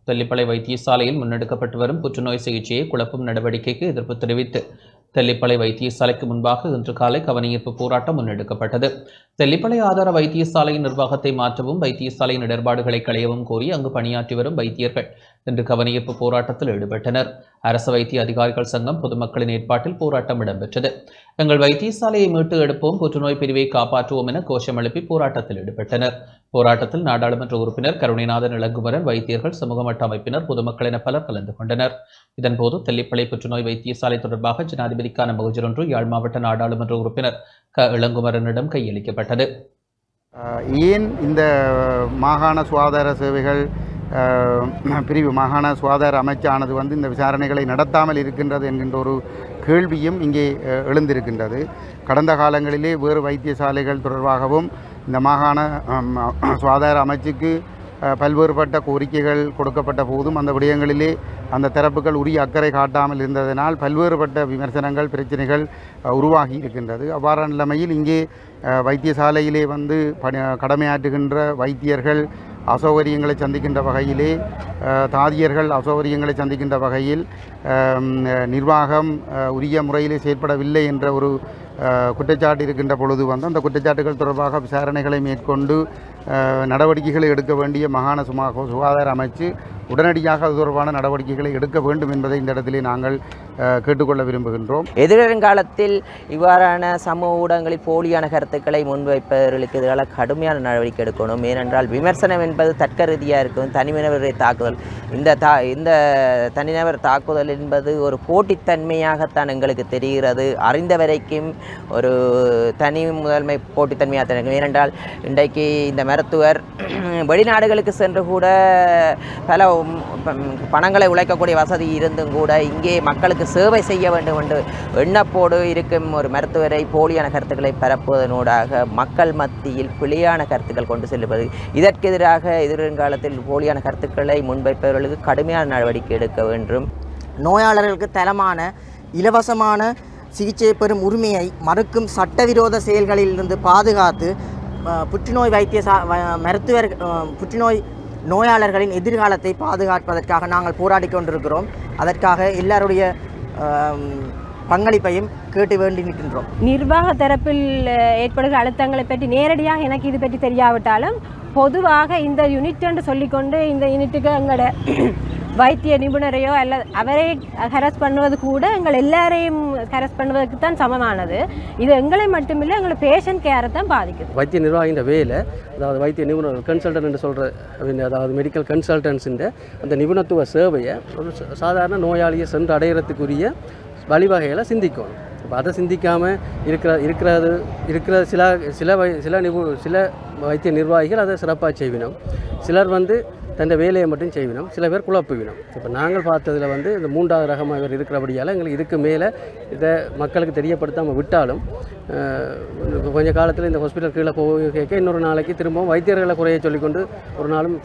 தெல்லிப்பளை வைத்தியசாலையில் முன்னெடுக்கப்பட்டு வரும் புற்றுநோய் சிகிச்சையை குழப்பும் நடவடிக்கைக்கு எதிர்ப்பு தெரிவித்து தெல்லிப்பளை வைத்தியசாலைக்கு முன்பாக இன்று காலை கவனஈர்ப்பு போராட்டம் முன்னெடுக்கப்பட்டது. தெல்லிப்பளை ஆதார வைத்தியசாலையின் நிர்வாகத்தை மாற்றவும் வைத்தியசாலையின் இடர்பாடுகளை களையவும் கோரி அங்கு பணியாற்றி வரும் வைத்தியர்கள் இன்று கவனஈர்ப்பு போராட்டத்தில் ஈடுபட்டனர். அரசு வைத்திய அதிகாரிகள் சங்கம் பொதுமக்களின் ஏற்பாட்டில் போராட்டம் இடம்பெற்றது. எங்கள் வைத்தியசாலையை மீட்டு எடுப்போம், புற்றுநோய் பிரிவை காப்பாற்றுவோம் என கோஷம் எழுப்பி போராட்டத்தில் ஈடுபட்டனர். போராட்டத்தில் நாடாளுமன்ற உறுப்பினர் கருணைநாதன் இளங்குமரன், வைத்தியர்கள், சமூக மட்ட அமைப்பினர், பொதுமக்கள் என பலர் கலந்து கொண்டனர். இதன்போது தெல்லிப்பளை புற்றுநோய் வைத்தியசாலை தொடர்பாக ஜனாதிபதிக்கான மகஜர் ஒன்று யாழ் மாவட்ட நாடாளுமன்ற உறுப்பினர் க இளங்குமரனிடம் கையளிக்கப்பட்டது. ஏன் இந்த மாகாண சுகாதார சேவைகள் பிரிவு மாகாண சுகாதார அமைச்சானது வந்து இந்த விசாரணைகளை நடத்தாமல் இருக்கின்றது என்கின்ற ஒரு கேள்வியும் இங்கே எழுந்திருக்கின்றது. கடந்த காலங்களிலே வேறு வைத்தியசாலைகள் தொடர்பாகவும் இந்த மாகாண சுகாதார அமைச்சுக்கு பல்வேறுபட்ட கோரிக்கைகள் கொடுக்கப்பட்ட போதும் அந்த விடயங்களிலே அந்த தரப்புகள் உரிய அக்கறை காட்டாமல் இருந்ததனால் பல்வேறுபட்ட விமர்சனங்கள் பிரச்சனைகள் உருவாகி இருக்கின்றது. அவ்வாறான நிலைமையில் இங்கே வைத்தியசாலையிலே வந்து கடமையாற்றுகின்ற வைத்தியர்கள் அசௌகரியங்களை சந்திக்கின்ற வகையிலே, தாதியர்கள் அசௌகரியங்களை சந்திக்கின்ற வகையில் நிர்வாகம் உரிய முறையிலே செயற்படவில்லை என்ற ஒரு குற்றச்சாட்டு இருக்கின்ற பொழுது வந்து அந்த குற்றச்சாட்டுகள் தொடர்பாக விசாரணைகளை மேற்கொண்டு நடவடிக்கைகளை எடுக்க வேண்டிய மாகாண சுகாதார அமைச்சு உடனடியாக அது தொடர்பான நடவடிக்கைகளை எடுக்க வேண்டும் என்பதை இந்த இடத்திலே நாங்கள் கேட்டுக்கொள்ள விரும்புகின்றோம். எதிர்காலத்தில் இவ்வாறான சமூக ஊடகங்களில் போலியான கருத்துக்களை முன்வைப்பவர்களுக்கு எதிராக கடுமையான நடவடிக்கை எடுக்கணும். ஏனென்றால் விமர்சனம் என்பது தர்க்கரீதியாக இருக்கும். தனிநபரை தாக்குதல், இந்த தனிநபர் தாக்குதல் என்பது ஒரு போட்டித்தன்மையாகத்தான் எங்களுக்கு தெரிகிறது. அறிந்த வரைக்கும் ஒரு தனி முதன்மை போட்டித்தன்மையாக தான் இருக்கும். ஏனென்றால் இன்றைக்கு இந்த மருத்துவர் வெளிநாடுகளுக்கு சென்று கூட பல பணங்களை உழைக்கக்கூடிய வசதி இருந்தும் கூட இங்கே மக்களுக்கு சேவை செய்ய வேண்டும் என்று எண்ணப்போடு இருக்கும் ஒரு மருத்துவரை போலியான கருத்துக்களை பரப்புவதனூடாக மக்கள் மத்தியில் பிழையான கருத்துக்கள் கொண்டு செல்வது. இதற்கு எதிராக எதிர்காலத்தில் போலியான கருத்துக்களை முன்வைப்பவர்களுக்கு கடுமையான நடவடிக்கை எடுக்க வேண்டும். நோயாளர்களுக்கு தரமான இலவசமான சிகிச்சை பெறும் உரிமையை மறுக்கும் சட்டவிரோத செயல்களிலிருந்து பாதுகாத்து புற்றுநோய் புற்றுநோய் நோயாளர்களின் எதிர்காலத்தை பாதுகாப்பதற்காக நாங்கள் போராடி கொண்டிருக்கிறோம். அதற்காக எல்லாருடைய பங்களிப்பையும் கேட்டு வேண்டி நிற்கின்றோம். நிர்வாக தரப்பில் ஏற்படுகிற அழுத்தங்களை பற்றி நேரடியாக எனக்கு இது பற்றி தெரியாவிட்டாலும் பொதுவாக இந்த யூனிட் என்று சொல்லிக்கொண்டு இந்த யூனிட்டுக்கு எங்களோட வைத்திய நிபுணரையோ அல்லது அவரை ஹரஸ் பண்ணுவது கூட எங்கள் எல்லாரையும் ஹரஸ் பண்ணுவதற்கு தான் சமமானது. இது எங்களை மட்டுமில்லை, எங்களை பேஷண்ட் கேரை தான் பாதிக்குது. வைத்திய நிர்வாகின்ற வேலை, அதாவது வைத்திய நிபுணர் கன்சல்டன்ட் என்று சொல்கிற, அதாவது மெடிக்கல் கன்சல்டன்ஸிൻ്റെ அந்த நிபுணத்துவ சேவையை ஒரு சாதாரண நோயாளியை சென்று அடையிறதுக்குரிய வழிவகைகளை சிந்திக்கணும். இப்போ அதை சிந்திக்காமல் இருக்கிற சில வைத்திய நிர்வாகிகள் அதை சிறப்பாக செய்வினோம். சிலர் வந்து தன் வேலையை மட்டும் செய்வினோம், சில பேர் குழப்புவினோம். இப்போ நாங்கள் பார்த்ததில் வந்து இந்த 3வது ரகமாக இவர் இருக்கிறபடியால் எங்களுக்கு இதுக்கு மேலே இதை மக்களுக்கு தெரியப்படுத்தாமல் விட்டாலும் கொஞ்சம் காலத்தில் இந்த ஹாஸ்பிட்டல் கீழே போக இன்னொரு நாளைக்கு திரும்பவும் வைத்தியர்களை குறைய சொல்லிக்கொண்டு ஒரு நாளும்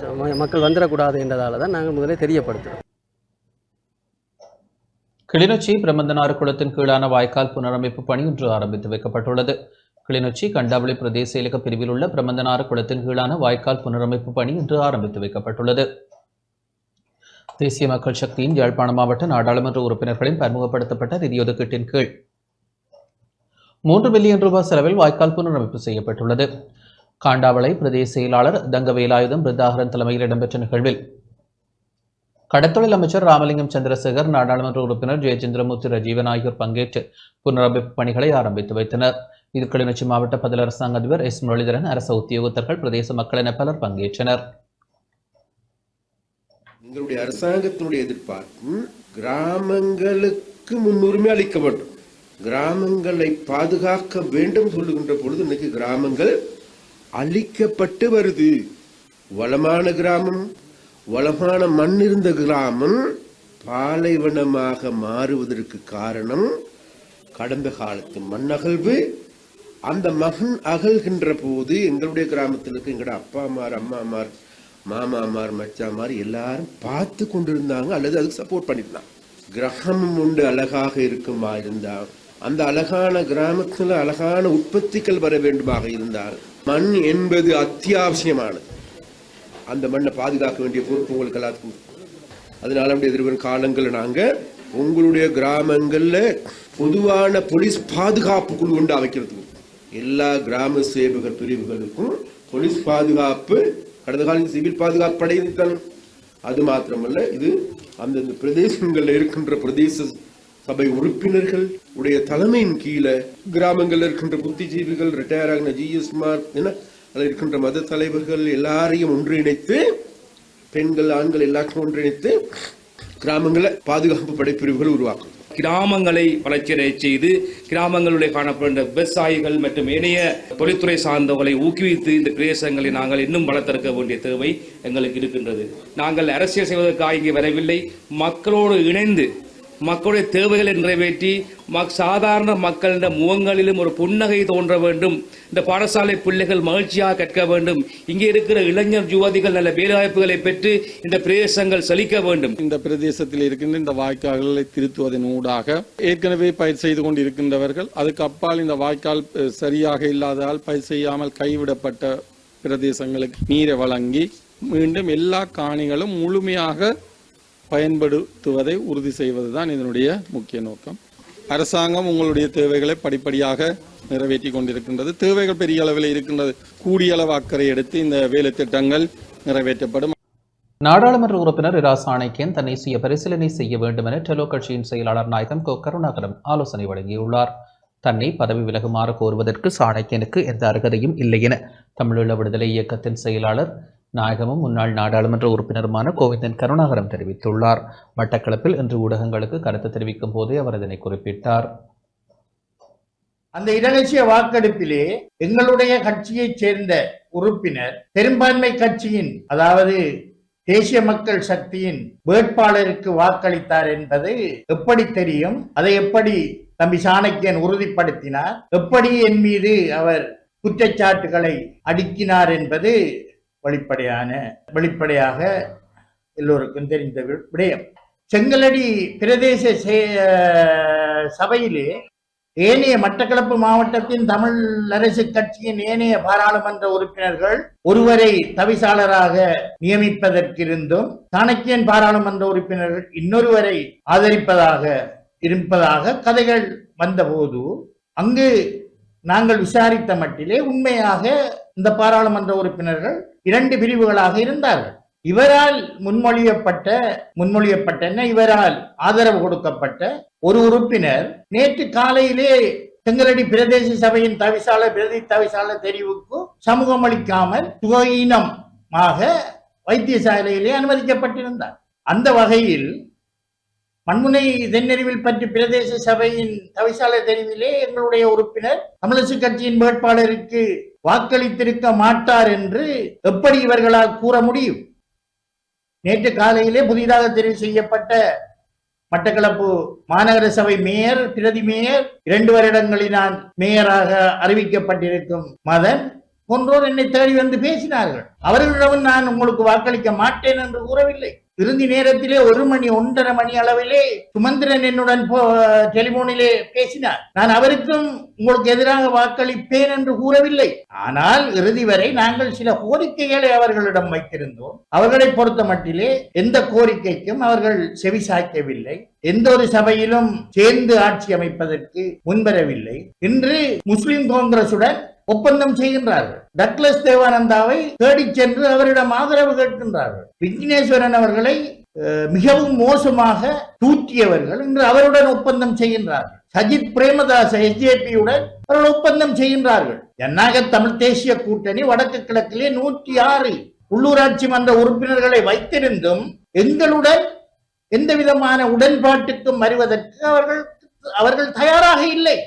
மக்கள் வந்துடக்கூடாது என்றதால் தான் நாங்கள் முதலே தெரியப்படுத்துகிறோம். கிளிநொச்சி பிரமந்தனாறு குளத்தின் கீழான வாய்க்கால் புனரமைப்பு பணி இன்று ஆரம்பித்து வைக்கப்பட்டுள்ளது. கிளிநொச்சி கண்டாவளி பிரதேச செயலக பிரிவில் உள்ள பிரமந்தனாறு குளத்தின் கீழான வாய்க்கால் புனரமைப்பு பணி இன்று ஆரம்பித்து வைக்கப்பட்டுள்ளது. தேசிய மக்கள் சக்தியின் யாழ்ப்பாண மாவட்ட நாடாளுமன்ற உறுப்பினர்களின் பன்முகப்படுத்தப்பட்ட நிதி ஒதுக்கீட்டின் கீழ் 3 மில்லியன் ரூபாய் செலவில் வாய்க்கால் புனரமைப்பு செய்யப்பட்டுள்ளது. காண்டாவளை பிரதேச செயலாளர் தங்கவேலாயுதம் பிருத்தாகரன் தலைமையில் இடம்பெற்ற நிகழ்வில் கடத்தொழில் அமைச்சர் ராமலிங்கம் சந்திரசேகர், நாடாளுமன்ற உறுப்பினர் ஜெயச்சந்திரமூர்த்தி ரஜீவன் ஆகியோர் பங்கேற்று புனரமைப்பு பணிகளை ஆரம்பித்து வைத்தனர். இது கிளிநொச்சி மாவட்ட பதில் அரசாங்க அதிபர் எஸ் முரளிதரன், அரசு உத்தியோகத்தர்கள், பிரதேச மக்கள் என பலர் பங்கேற்றனர். எங்களுடைய அரசாங்கத்தினுடைய எதிர்பார்ப்பு கிராமங்களுக்கு முன்னுரிமை அளிக்க வேண்டும், கிராமங்களை பாதுகாக்க வேண்டும் சொல்லுகின்ற பொழுது இன்னைக்கு கிராமங்கள் அழிக்கப்பட்டு வருது. வளமான கிராமம், வளமான மண் இருந்த கிராமம் பாலைவனமாக மாறுவதற்கு காரணம் கடந்த காலத்து மண் அகழ்வு. அந்த மகன் அகழ்கின்ற போது எங்களுடைய கிராமத்தில் இருக்க எங்களோட அப்பாமார், அம்மாமார், மாமாமார், மச்சாமார் எல்லாரும் பார்த்து கொண்டிருந்தாங்க அல்லது அதுக்கு சப்போர்ட் பண்ணியிருந்தாங்க. கிராமம் உண்டு அழகாக இருக்குமா இருந்தால், அந்த அழகான கிராமத்தில் அழகான உற்பத்திகள் வர வேண்டுமாக இருந்தால் மண் என்பது அத்தியாவசியமானது. அந்த மண்ணை பாதுகாக்க வேண்டிய பொறுப்பு உங்களுக்கு எல்லாத்துக்கும். அதனால அப்படி எதிர்வரும் காலங்களில் நாங்கள் உங்களுடைய கிராமங்களில் பொதுவான போலீஸ் பாதுகாப்பு குழு கொண்டு அமைக்கிறதுக்கு எல்லா கிராம சேவகர் பிரிவுகளுக்கும் போலீஸ் பாதுகாப்பு, கடந்த காலத்தில் சிவில் பாதுகாப்பு படை இருக்கணும். அது மாத்திரமல்ல, இது அந்தந்த பிரதேசங்களில் இருக்கின்ற பிரதேச சபை உறுப்பினர்கள் உடைய தலைமையின் கீழே கிராமங்களில் இருக்கின்ற புத்திஜீவிகள், ரிட்டையர் ஆகின ஜிஎஸ்மார் என அதில் இருக்கின்ற மத தலைவர்கள் எல்லாரையும் ஒன்றிணைத்து, பெண்கள் ஆண்கள் எல்லாத்தையும் ஒன்றிணைத்து கிராமங்களில் பாதுகாப்பு படைப்பிரிவுகள் உருவாக்கும். கிராமங்களை வளர்ச்சியடைய செய்து கிராமங்களிலே காணப்படுகின்ற விவசாயிகள் மற்றும் ஏனைய தொழில்துறை சார்ந்தவர்களை ஊக்குவித்து இந்த பிரதேசங்களை நாங்கள் இன்னும் வளர்த்தெடுக்க வேண்டிய தேவை எங்களுக்கு இருக்கின்றது. நாங்கள் அரசியல் செய்வதற்காக இங்கே வரவில்லை, மக்களோடு இணைந்து மக்களுடைய தேவைகளை நிறைவேற்றி சாதாரண மக்களின் முகங்களிலும் ஒரு புன்னகை தோன்ற வேண்டும். இந்த பாடசாலை பிள்ளைகள் மகிழ்ச்சியாக கற்க வேண்டும். இங்கே இருக்கிற இளைஞர் யுவதிகள் நல்ல வேலைவாய்ப்புகளை பெற்று இந்த பிரதேசங்கள் செழிக்க வேண்டும். இந்த பிரதேசத்தில் இருக்கின்ற இந்த வாய்க்கால்களை திருத்துவதன் ஊடாக ஏற்கனவே பயிர் செய்து கொண்டிருக்கின்றவர்கள், அதுக்கு அப்பால் இந்த வாய்க்கால் சரியாக இல்லாததால் பயிர் செய்யாமல் கைவிடப்பட்ட பிரதேசங்களுக்கு நீரை வழங்கி மீண்டும் எல்லா காணிகளும் முழுமையாக பயன்படுத்துவதை உறுதி செய்வதுதான் இதனுடைய முக்கிய நோக்கம். அரசாங்கம் உங்களுடைய தேவைகளை படிப்படியாக நிறைவேற்றி கொண்டிருக்கின்றது. தேவைகள் பெரிய அளவில் இருக்கின்றது. கூடிய அளவு அக்கறை எடுத்து இந்த வேலை திட்டங்கள் நிறைவேற்றப்படும். நாடாளுமன்ற உறுப்பினர் இரா சாணக்கியன் தன்னை சுய பரிசீலனை செய்ய வேண்டும் என டெலோ கட்சியின் செயலாளர் நாயகம் கோ கருணாகரன் ஆலோசனை வழங்கியுள்ளார். தன்னை பதவி விலகுமாறு கோருவதற்கு சாணக்கியனுக்கு எந்த அருகதையும் இல்லை என தமிழீழ விடுதலை இயக்கத்தின் செயலாளர் நாயகமும் முன்னாள் நாடாளுமன்ற உறுப்பினருமான கோவிந்தன் கருணாகரன் தெரிவித்துள்ளார். மட்டக்களப்பில் இன்று ஊடகங்களுக்கு கருத்து தெரிவிக்கும் போதே அவர் இதனை குறிப்பிட்டார். அந்த இரகசிய வாக்கெடுப்பிலே எங்களுடைய கட்சியைச் சேர்ந்த உறுப்பினர் பெரும்பான்மை கட்சியின், அதாவது தேசிய மக்கள் சக்தியின் வேட்பாளருக்கு வாக்களித்தார் என்பது எப்படி தெரியும்? அதை எப்படி தம்பி சாணக்கியன் உறுதிப்படுத்தினார்? எப்படி என் மீது அவர் குற்றச்சாட்டுகளை அடுக்கினார் என்பது வெளிப்படையாக எல்லோருக்கும் தெரிந்த விடயம். செங்கலடி பிரதேச சபையிலே ஏனைய மட்டக்களப்பு மாவட்டத்தின் தமிழ் அரசு கட்சியின் ஏனைய பாராளுமன்ற உறுப்பினர்கள் ஒருவரை தவிசாளராக நியமிப்பதற்கிருந்தும் சாணக்கியன் பாராளுமன்ற உறுப்பினர்கள் இன்னொருவரை ஆதரிப்பதாக இருப்பதாக கதைகள் வந்தபோது அங்கு நாங்கள் விசாரித்த மட்டிலே உண்மையாக இந்த பாராளுமன்ற உறுப்பினர்கள் 2 பிரிவுகளாக இருந்தார்கள். இவரால் முன்மொழியப்பட்ட இவரால் ஆதரவு கொடுக்கப்பட்ட ஒரு உறுப்பினர் நேற்று காலையிலே செங்கலடி பிரதேச சபையின் பிரதி தவிசாளர் தெரிவுக்கு சமூகம் அளிக்காமல் சுகஈனமாக வைத்தியசாலையிலே அனுமதிக்கப்பட்டிருந்தார். அந்த வகையில் மண்முனை தென்னறிவில் பற்றி பிரதேச சபையின் தவிசாளர் தெரிவிலே எங்களுடைய உறுப்பினர் தமிழரசு கட்சியின் வேட்பாளருக்கு வாக்களித்திருக்க மாட்டார் என்று எப்படி இவர்களால் கூற முடியும்? நேற்று காலையிலே புதிதாக தெரிவு செய்யப்பட்ட மட்டக்களப்பு மாநகர சபை மேயர், பிரதி மேயர், 2 வருடங்களினால் மேயராக அறிவிக்கப்பட்டிருக்கும் மதன் போன்றோர் என்னை தேடி வந்து பேசினார்கள். அவர்களிடம் நான் உங்களுக்கு வாக்களிக்க மாட்டேன் என்று கூறவில்லை. இறுதி நேரத்திலே 1 மணி 1:30 மணி அளவிலே சுமந்திரன் என்னுடன் டெலிபோனிலே பேசினார். நான் அவருக்கும் உங்களுக்கு எதிராக வாக்களிப்பேன் என்று கூறவில்லை. ஆனால் இறுதி வரை நாங்கள் சில கோரிக்கைகளை அவர்களிடம் வைத்திருந்தோம். அவர்களை பொறுத்த மட்டிலே எந்த கோரிக்கைக்கும் அவர்கள் செவி சாய்க்கவில்லை. எந்த ஒரு சபையிலும் சேர்ந்து ஆட்சி அமைப்பதற்கு முன்வரவில்லை. இன்று முஸ்லிம் காங்கிரசுடன் ஒப்பந்தம் செய்கின்றார்கள். டக்ளஸ் தேவானந்தாவை தேடிச் சென்று அவரிடம் ஆதரவு கேட்கின்றார்கள். விக்னேஸ்வரன் அவர்களை மிகவும் மோசமாக தூற்றியவர்கள் இன்று அவருடன் ஒப்பந்தம் செய்கின்றார்கள். சஜித் பிரேமதாச எஸ்ஜேபியுடன் அவர்கள் ஒப்பந்தம் செய்கின்றார்கள். ஜனநாயக தமிழ் தேசிய கூட்டணி வடக்கு கிழக்கிலே 106 உள்ளூராட்சி மன்ற உறுப்பினர்களை வைத்திருந்தும் எங்களுடன் எந்த விதமான உடன்பாட்டுக்கும் வருவதற்கு அவர்கள் தயாராக இல்லை.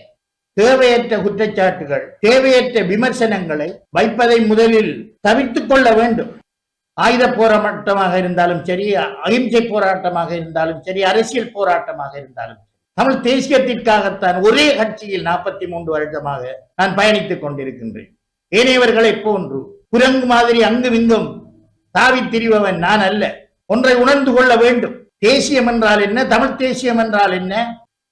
தேவையற்ற குற்றச்சாட்டுகள், தேவையற்ற விமர்சனங்களை வைப்பதை முதலில் தவிர்த்துக் கொள்ள வேண்டும். ஆயுத போராட்டமாக இருந்தாலும் சரி, அகிம்சை போராட்டமாக இருந்தாலும் சரி, அரசியல் போராட்டமாக இருந்தாலும் தமிழ் தேசியத்திற்காகத்தான் ஒரே கட்சியில் 43 வருடமாக நான் பயணித்துக் கொண்டிருக்கின்றேன். ஏனையவர்களை போன்று குரங்கு மாதிரி அங்குமிங்கும் தாவி திரிபவன் நான் அல்ல. ஒன்றை உணர்ந்து கொள்ள வேண்டும். தேசியம் என்றால் என்ன? தமிழ் தேசியம் என்றால் என்ன?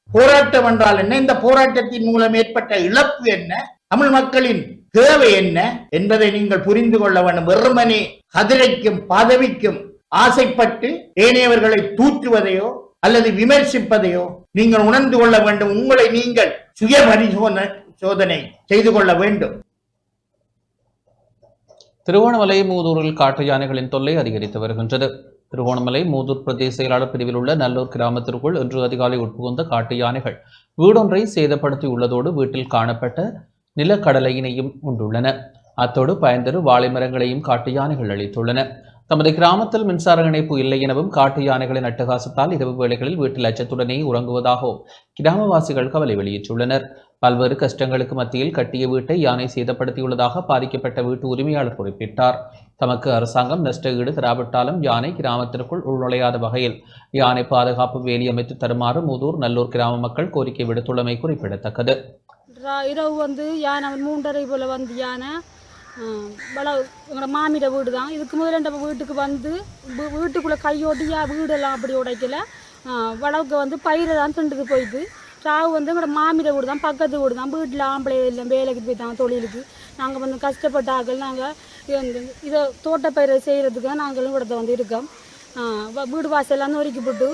போராட்டம் என்றால் என்ன? இந்த போராட்டத்தின் மூலம் ஏற்பட்ட இழப்பு என்ன? தமிழ் மக்களின் தேவை என்ன என்பதை நீங்கள் புரிந்து கொள்ள வேண்டும். வெறுமனே கதிரைக்கும் பதவிக்கும் ஆசைப்பட்டு ஏனையவர்களை தூற்றுவதையோ அல்லது விமர்சிப்பதையோ நீங்கள் உணர்ந்து கொள்ள வேண்டும். உங்களை நீங்கள் சுய பரிசோதனை செய்து கொள்ள வேண்டும். திருவோணமலை மூதூரில் காட்டு யானைகளின் தொல்லை அதிகரித்து வருகின்றது. திருவோணமலை மூதூர் பிரதேச செயலாளர் பிரிவில் உள்ள நல்லூர் கிராமத்திற்குள் இன்று அதிகாலை உட்புகுந்த காட்டு யானைகள் வீடொன்றை சேதப்படுத்தியுள்ளதோடு வீட்டில் காணப்பட்ட நிலக்கடலையினையும் உண்டுள்ளன. அத்தோடு பயன்தரு வாழை மரங்களையும் காட்டு யானைகள் அளித்துள்ளன. தமது கிராமத்தில் மின்சார இணைப்பு இல்லை எனவும் காட்டு யானைகளின் அட்டகாசத்தால் இரவு வேளைகளில் வீட்டில் அச்சத்துடனே உறங்குவதாகவும் கிராமவாசிகள் கவலை வெளியிட்டுள்ளனர். பல்வேறு கஷ்டங்களுக்கு மத்தியில் கட்டிய வீட்டை யானை சேதப்படுத்தியுள்ளதாக பாதிக்கப்பட்ட வீட்டு உரிமையாளர் குறிப்பிட்டார். தமக்கு அரசாங்கம் நஷ்ட ஈடு தராவிட்டாலும் யானை கிராமத்திற்குள் உள்நுழையாத வகையில் யானை பாதுகாப்பு வேலி அமைத்து தருமாறு மூதூர் நல்லூர் கிராம மக்கள் கோரிக்கை விடுத்துள்ளமை குறிப்பிடத்தக்கது. இரவு யானை 3:30 போல யானை எங்களோட மாமிட வீடு தான். இதுக்கு முதல்ல நம்ம வீட்டுக்கு வீட்டுக்குள்ளே கையோட்டியா வீடெல்லாம் அப்படி உடைக்கல. வளவுக்கு பயிரை தான் திண்டுக்கு போயிட்டு ராவு எங்களோட மாமிட வீடு தான், பக்கத்து வீடு தான். வீட்டில் ஆம்பளை இல்லை, வேலைக்கு போய்த்தாங்க தொழிலுக்கு. நாங்கள் கஷ்டப்பட்டார்கள். நாங்கள் இதை தோட்டப்பயிரை செய்கிறதுக்கு தான் நாங்களும் இവിടുത്തെ இருக்கோம். வீடு வாசல்லாம் நொறுக்கி போட்டு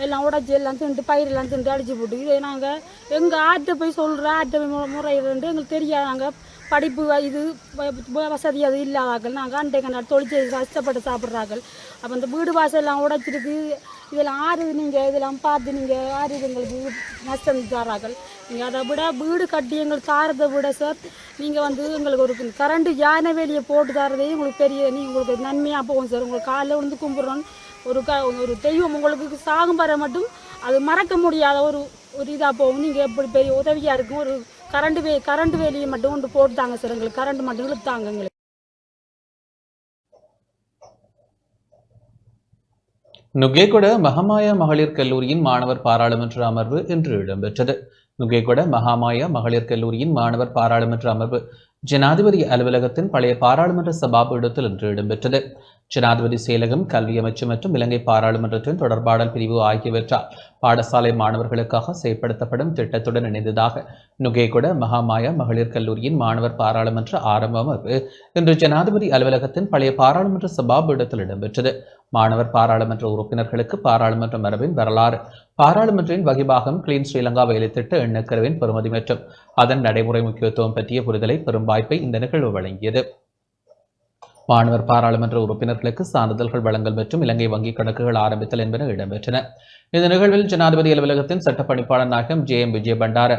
எல்லாம் உடைச்சி எல்லாம் திண்டு பயிரெல்லாம் திண்டு அடிச்சு போட்டு இதை நாங்கள் எங்கள் ஆட்டை போய் சொல்கிற ஆட்டை முறையிட்டு எங்களுக்கு தெரியாது. நாங்கள் படிப்பு இது வசதி அது இல்லாதாக்கள் நாங்கள் அண்டை கண்டாடு தொழிற்சி கஷ்டப்பட்டு சாப்பிட்றார்கள். அப்போ இந்த வீடு வாசல்லாம் உடைச்சிருக்கு. இதெல்லாம் ஆறு நீங்கள் இதெல்லாம் பார்த்து நீங்கள் ஆறு எங்களுக்கு நஷ்டம் தரார்கள். நீங்கள் அதை விட வீடு கட்டி எங்களுக்கு தாரதை விட சார் நீங்கள் எங்களுக்கு ஒரு கரண்ட் யானை வேலியை போட்டு தரதே உங்களுக்கு பெரிய உங்களுக்கு நன்மையாக போகும் சார். உங்களுக்கு காலையில் கும்பிட்றோன்னு ஒரு தெய்வம் உங்களுக்கு சாகும் வர மட்டும் அது மறக்க முடியாத ஒரு இதாக போகும். நீங்கள் எப்படி பெரிய உதவியாக இருக்கும். ஒரு கரண்ட் வேலியை மட்டும் கொண்டு போட்டுத்தாங்க சார். எங்களுக்கு கரண்ட் மட்டும் இழுத்தாங்க. எங்களுக்கு நுகேகொட மகமாயா மகளிர் கல்லூரியின் மாணவர் பாராளுமன்ற அமர்வு இன்று இடம்பெற்றது. நுகேகொட மகாமாயா மகளிர் கல்லூரியின் மாணவர் பாராளுமன்ற அமர்வு ஜனாதிபதி அலுவலகத்தின் பழைய பாராளுமன்ற சபாபீடத்தில் இன்று இடம்பெற்றது. ஜனாதிபதி செயலகம், கல்வி அமைச்சு மற்றும் இலங்கை பாராளுமன்றத்தின் தொடர்பாடல் பிரிவு ஆகியவற்றால் பாடசாலை மாணவர்களுக்காக செயற்படுத்தப்படும் திட்டத்துடன் இணைந்ததாக நுகேகொட மகாமாயா மகளிர் கல்லூரியின் மாணவர் பாராளுமன்ற ஆரம்ப அமர்வு இன்று ஜனாதிபதி அலுவலகத்தின் பழைய பாராளுமன்ற சபாபீடத்தில் இடம்பெற்றது. மாணவர் பாராளுமன்ற உறுப்பினர்களுக்கு பாராளுமன்ற மரபின் வரலாறு, பாராளுமன்றின் வகிபாகம், கிளீன் ஸ்ரீலங்கா வேலைத்திட்ட எண்ணக்கருவின் பெறுமதி மற்றும் அதன் நடைமுறை முக்கியத்துவம் பற்றிய புரிதலை பெறும் வாய்ப்பை இந்த நிகழ்வு வழங்கியது. மாணவர் பாராளுமன்ற உறுப்பினர்களுக்கு சான்றிதழ்கள் வழங்கல் மற்றும் இலங்கை வங்கிக் கணக்குகள் ஆரம்பித்தல் என்பன இடம்பெற்றன. இந்த நிகழ்வில் ஜனாதிபதி அலுவலகத்தின் சட்டப்பணிப்பாளர் நாயகம் JM விஜயபண்டார,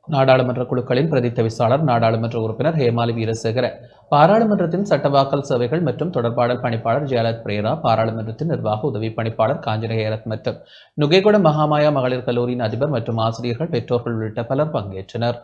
நாடாளுமன்ற குழுக்களின் பிரதி தவிசாளர், நாடாளுமன்ற உறுப்பினர் ஹேமாலி வீரசேகர, பாராளுமன்றத்தின் சட்டவாக்கல் சேவைகள் மற்றும் தொடர்பாடல் பணிப்பாளர் ஜெயலத் பிரேரா, பாராளுமன்றத்தின் நிர்வாக உதவி பணிப்பாளர் காஞ்சன ஹேரத் மற்றும் நுகேகொட மகாமாயா மகளிர் கல்லூரியின் அதிபர் மற்றும் ஆசிரியர்கள், பெற்றோர்கள் உள்ளிட்ட பலர் பங்கேற்றனர்.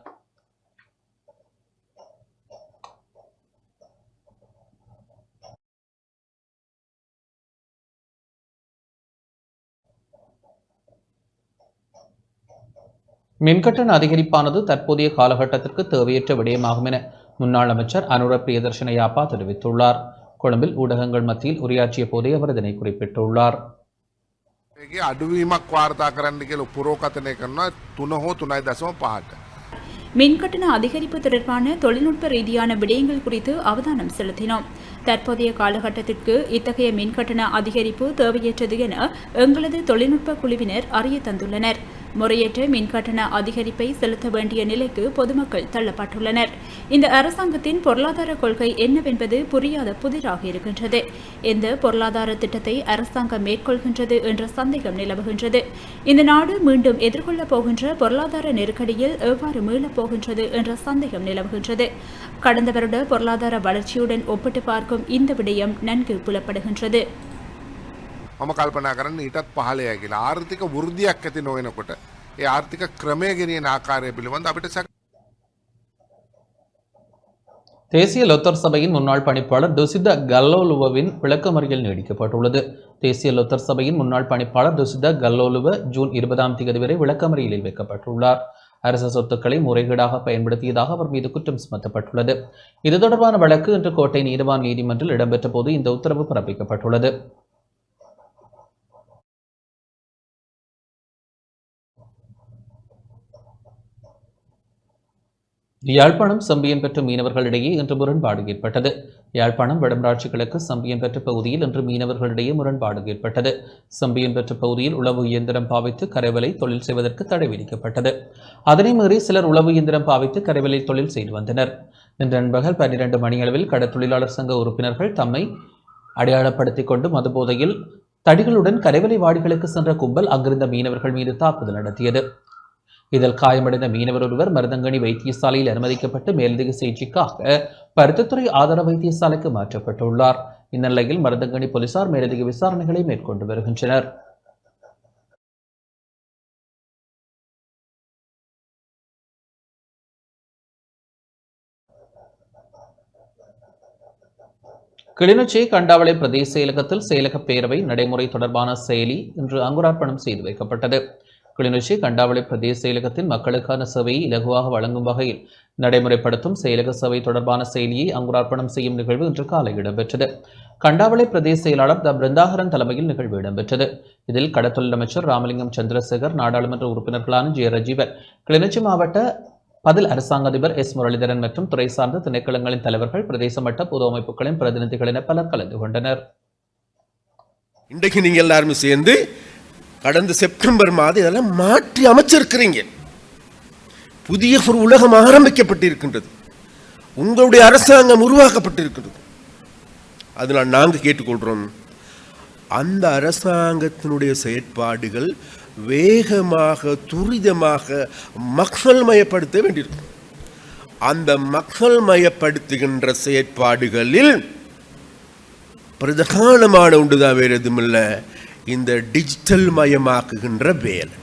மின்கட்டண அதிகரிப்பானது தற்போதைய காலகட்டத்திற்கு தேவையற்ற விடயமாகும் என முன்னாள் அமைச்சர் அனுர பிரியதர்ஷன யாப்பா தெரிவித்துள்ளார். கொழும்பில் ஊடகங்கள் மத்தியில் உரையாற்றிய போதே அவர் இதனை குறிப்பிட்டுள்ளார். අඩුවීමක් වාර්තා කරන්න කියලා පුරෝකථනය කරනවා 3 හෝ 3.5. மின்கட்டண அதிகரிப்பு தொடர்பான தொழில்நுட்ப ரீதியான விடயங்கள் குறித்து அவதானம் செலுத்தினோம். தற்போதைய காலகட்டத்திற்கு இத்தகைய மின்கட்டண அதிகரிப்பு தேவையற்றது என எங்களது தொழில்நுட்ப குழுவினர் அறிய தந்துள்ளனர். முறையற்ற மின்கட்டண அதிகரிப்பை செலுத்த வேண்டிய நிலைக்கு பொதுமக்கள் தள்ளப்பட்டுள்ளனர். இந்த அரசாங்கத்தின் பொருளாதார கொள்கை என்னவென்பது புரியாத புதிராக இருக்கின்றது. எந்த பொருளாதார திட்டத்தை அரசாங்கம் மேற்கொள்கின்றது என்ற சந்தேகம் நிலவுகின்றது. இந்த நாடு மீண்டும் எதிர்கொள்ளப் போகின்ற பொருளாதார நெருக்கடியில் எவ்வாறு மீளப் போகின்றது என்ற சந்தேகம் நிலவுகின்றது. கடந்த வருட பொருளாதார வளர்ச்சியுடன் ஒப்பிட்டு பார்க்கும் இந்த விடயம் நன்கு புலப்படுகின்றது. මම කල්පනා කරන්නේ ඊටත් පහළයයි කියලා. ආර්ථික වෘද්ධියක් ඇති නොවෙනකොට ඒ ආර්ථික ක්‍රමය ගෙනියන ආකාරය පිළිබඳ අපිට தேசிய லொத்தர் சபையின் முன்னாள் பணிப்பாளர் துசித கல்லோலுவின் விளக்கமறியல் நீடிக்கப்பட்டுள்ளது. தேசிய லொத்தர் சபையின் முன்னாள் பணிப்பாளர் துசித கல்லோலுவ ஜூன் 20 வரை விளக்கமறியலில் வைக்கப்பட்டுள்ளார். அரசு சொத்துக்களை முறைகேடாக பயன்படுத்தியதாக அவர் மீது குற்றம் சுமத்தப்பட்டுள்ளது. இது தொடர்பான வழக்கு இன்று கோட்டை நீதிவான் நீதிமன்றில் இடம்பெற்ற போது இந்த உத்தரவு பிறப்பிக்கப்பட்டுள்ளது. யாழ்ப்பாணம் சம்பியன்பெற்ற மீனவர்களிடையே இன்று முரண்பாடு ஏற்பட்டது. யாழ்ப்பாணம் வடமராட்சி கிழக்கு சம்பியன்பெற்ற பகுதியில் இன்று மீனவர்களிடையே முரண்பாடு ஏற்பட்டது. சம்பியன்பெற்ற பகுதியில் உளவு இயந்திரம் பாவித்து கரைவலை தொழில் செய்வதற்கு தடை விதிக்கப்பட்டது. அதனை மீறி சிலர் உளவு இயந்திரம் பாவித்து கரைவலை தொழில் செய்து வந்தனர். இன்று நண்பகல் 12 மணியளவில் கடற்தொழிலாளர் சங்க உறுப்பினர்கள் தம்மை அடையாளப்படுத்திக் கொண்டு மதுபோதையில் தடிகளுடன் கரைவலை வாடிகளுக்கு சென்ற கும்பல் அங்கிருந்த மீனவர்கள் மீது தாக்குதல் நடத்தியது. இதில் காயமடைந்த மீனவர் ஒருவர் மருதங்கணி வைத்தியசாலையில் அனுமதிக்கப்பட்டு மேலதிக சிகிச்சைக்காக பருத்தித்துறை ஆதார வைத்தியசாலைக்கு மாற்றப்பட்டுள்ளார். இந்நிலையில் மருதங்கணி போலீசார் மேலதிக விசாரணைகளை மேற்கொண்டு வருகின்றனர். கிளிநொச்சி கண்டாவளை பிரதேச செயலகத்தில் செயலக பேரவை நடைமுறை தொடர்பான செயலி இன்று அங்குரார்ப்பணம் செய்து வைக்கப்பட்டது. கிளிநொச்சி கண்டாவளை பிரதேச செயலகத்தின் மக்களுக்கான சேவையை இலகுவாக வழங்கும் வகையில் நடைமுறைப்படுத்தும் செயலக சேவை தொடர்பான செயலியை அங்குரார்ப்பணம் செய்யும் நிகழ்வு இன்று காலை இடம்பெற்றது. கண்டாவளை பிரதேச செயலாளர் த பிருந்தாகரன் தலைமையில் நிகழ்வு இடம்பெற்றது. இதில் கடத்தொழில் அமைச்சர் ராமலிங்கம் சந்திரசேகர், நாடாளுமன்ற உறுப்பினர்களான ஜெய ரஜீவன், கிளிநொச்சி மாவட்ட பதில் அரசாங்க அதிபர் எஸ் முரளிதரன் மற்றும் துறை சார்ந்த திணைக்களங்களின் தலைவர்கள், பிரதேச மட்ட பொது அமைப்புகளின் பிரதிநிதிகள் என பலர் கலந்து கொண்டனர். இன்றைக்கு நீங்க எல்லாருமே சேர்ந்து கடந்த செப்டம்பர் மாதம் இதெல்லாம் மாற்றி அமைச்சிருக்கிறீங்க. புதிய ஒரு உலகம் ஆரம்பிக்கப்பட்டிருக்கின்றது. உங்களுடைய அரசாங்கம் உருவாக்கப்பட்டிருக்கிறது. அதனால் நாங்கள் கேட்டுக்கொள்கிறோம், அந்த அரசாங்கத்தினுடைய செயற்பாடுகள் வேகமாக துரிதமாக மக்கள் மயப்படுத்த வேண்டியிருக்கும். அந்த மக்கள் மயப்படுத்துகின்ற செயற்பாடுகளில் பிரதானமான ஒன்றுதான், வேறு எதுவும் இல்லை, இந்த டிஜிட்டல் மயமாக்குகின்ற வேலை.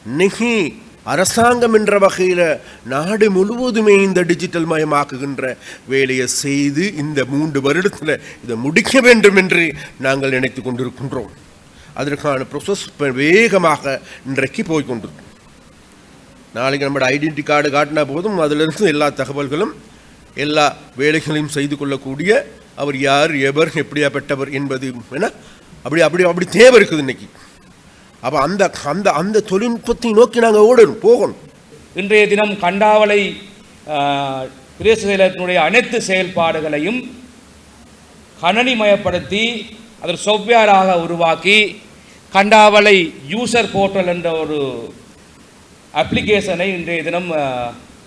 இன்னைக்கு அரசாங்கம் என்ற வகையில் நாடு முழுவதுமே இந்த டிஜிட்டல் மயமாக்குகின்ற வேலையை செய்து இந்த 3 வருடத்தில் இதை முடிக்க வேண்டும் என்று நாங்கள் நினைத்து கொண்டிருக்கின்றோம். அதற்கான ப்ரொசஸ் வேகமாக இன்றைக்கு போய்கொண்டிருக்கும். நாளைக்கு நம்மளோட ஐடென்டி கார்டு காட்டினா போதும், அதிலிருந்து எல்லா தகவல்களும் எல்லா வேலைகளையும் செய்து கொள்ளக்கூடிய அவர் யார், எவர், எப்படியாப்பட்டவர் என்பது என அப்படி அப்படி அப்படி தேவை இருக்குது இன்னைக்கு. அப்போ அந்த அந்த அந்த தொழில்நுட்பத்தை நோக்கி நாங்கள் ஓடணும், போகணும். இன்றைய தினம் கண்டாவளை பிரதேச செயலகத்தினுடைய அனைத்து செயல்பாடுகளையும் கணனிமயப்படுத்தி அதை சாஃப்ட்வேராக உருவாக்கி கண்டாவளை யூசர் போர்ட்டல் என்ற ஒரு அப்ளிகேஷனை இன்றைய தினம்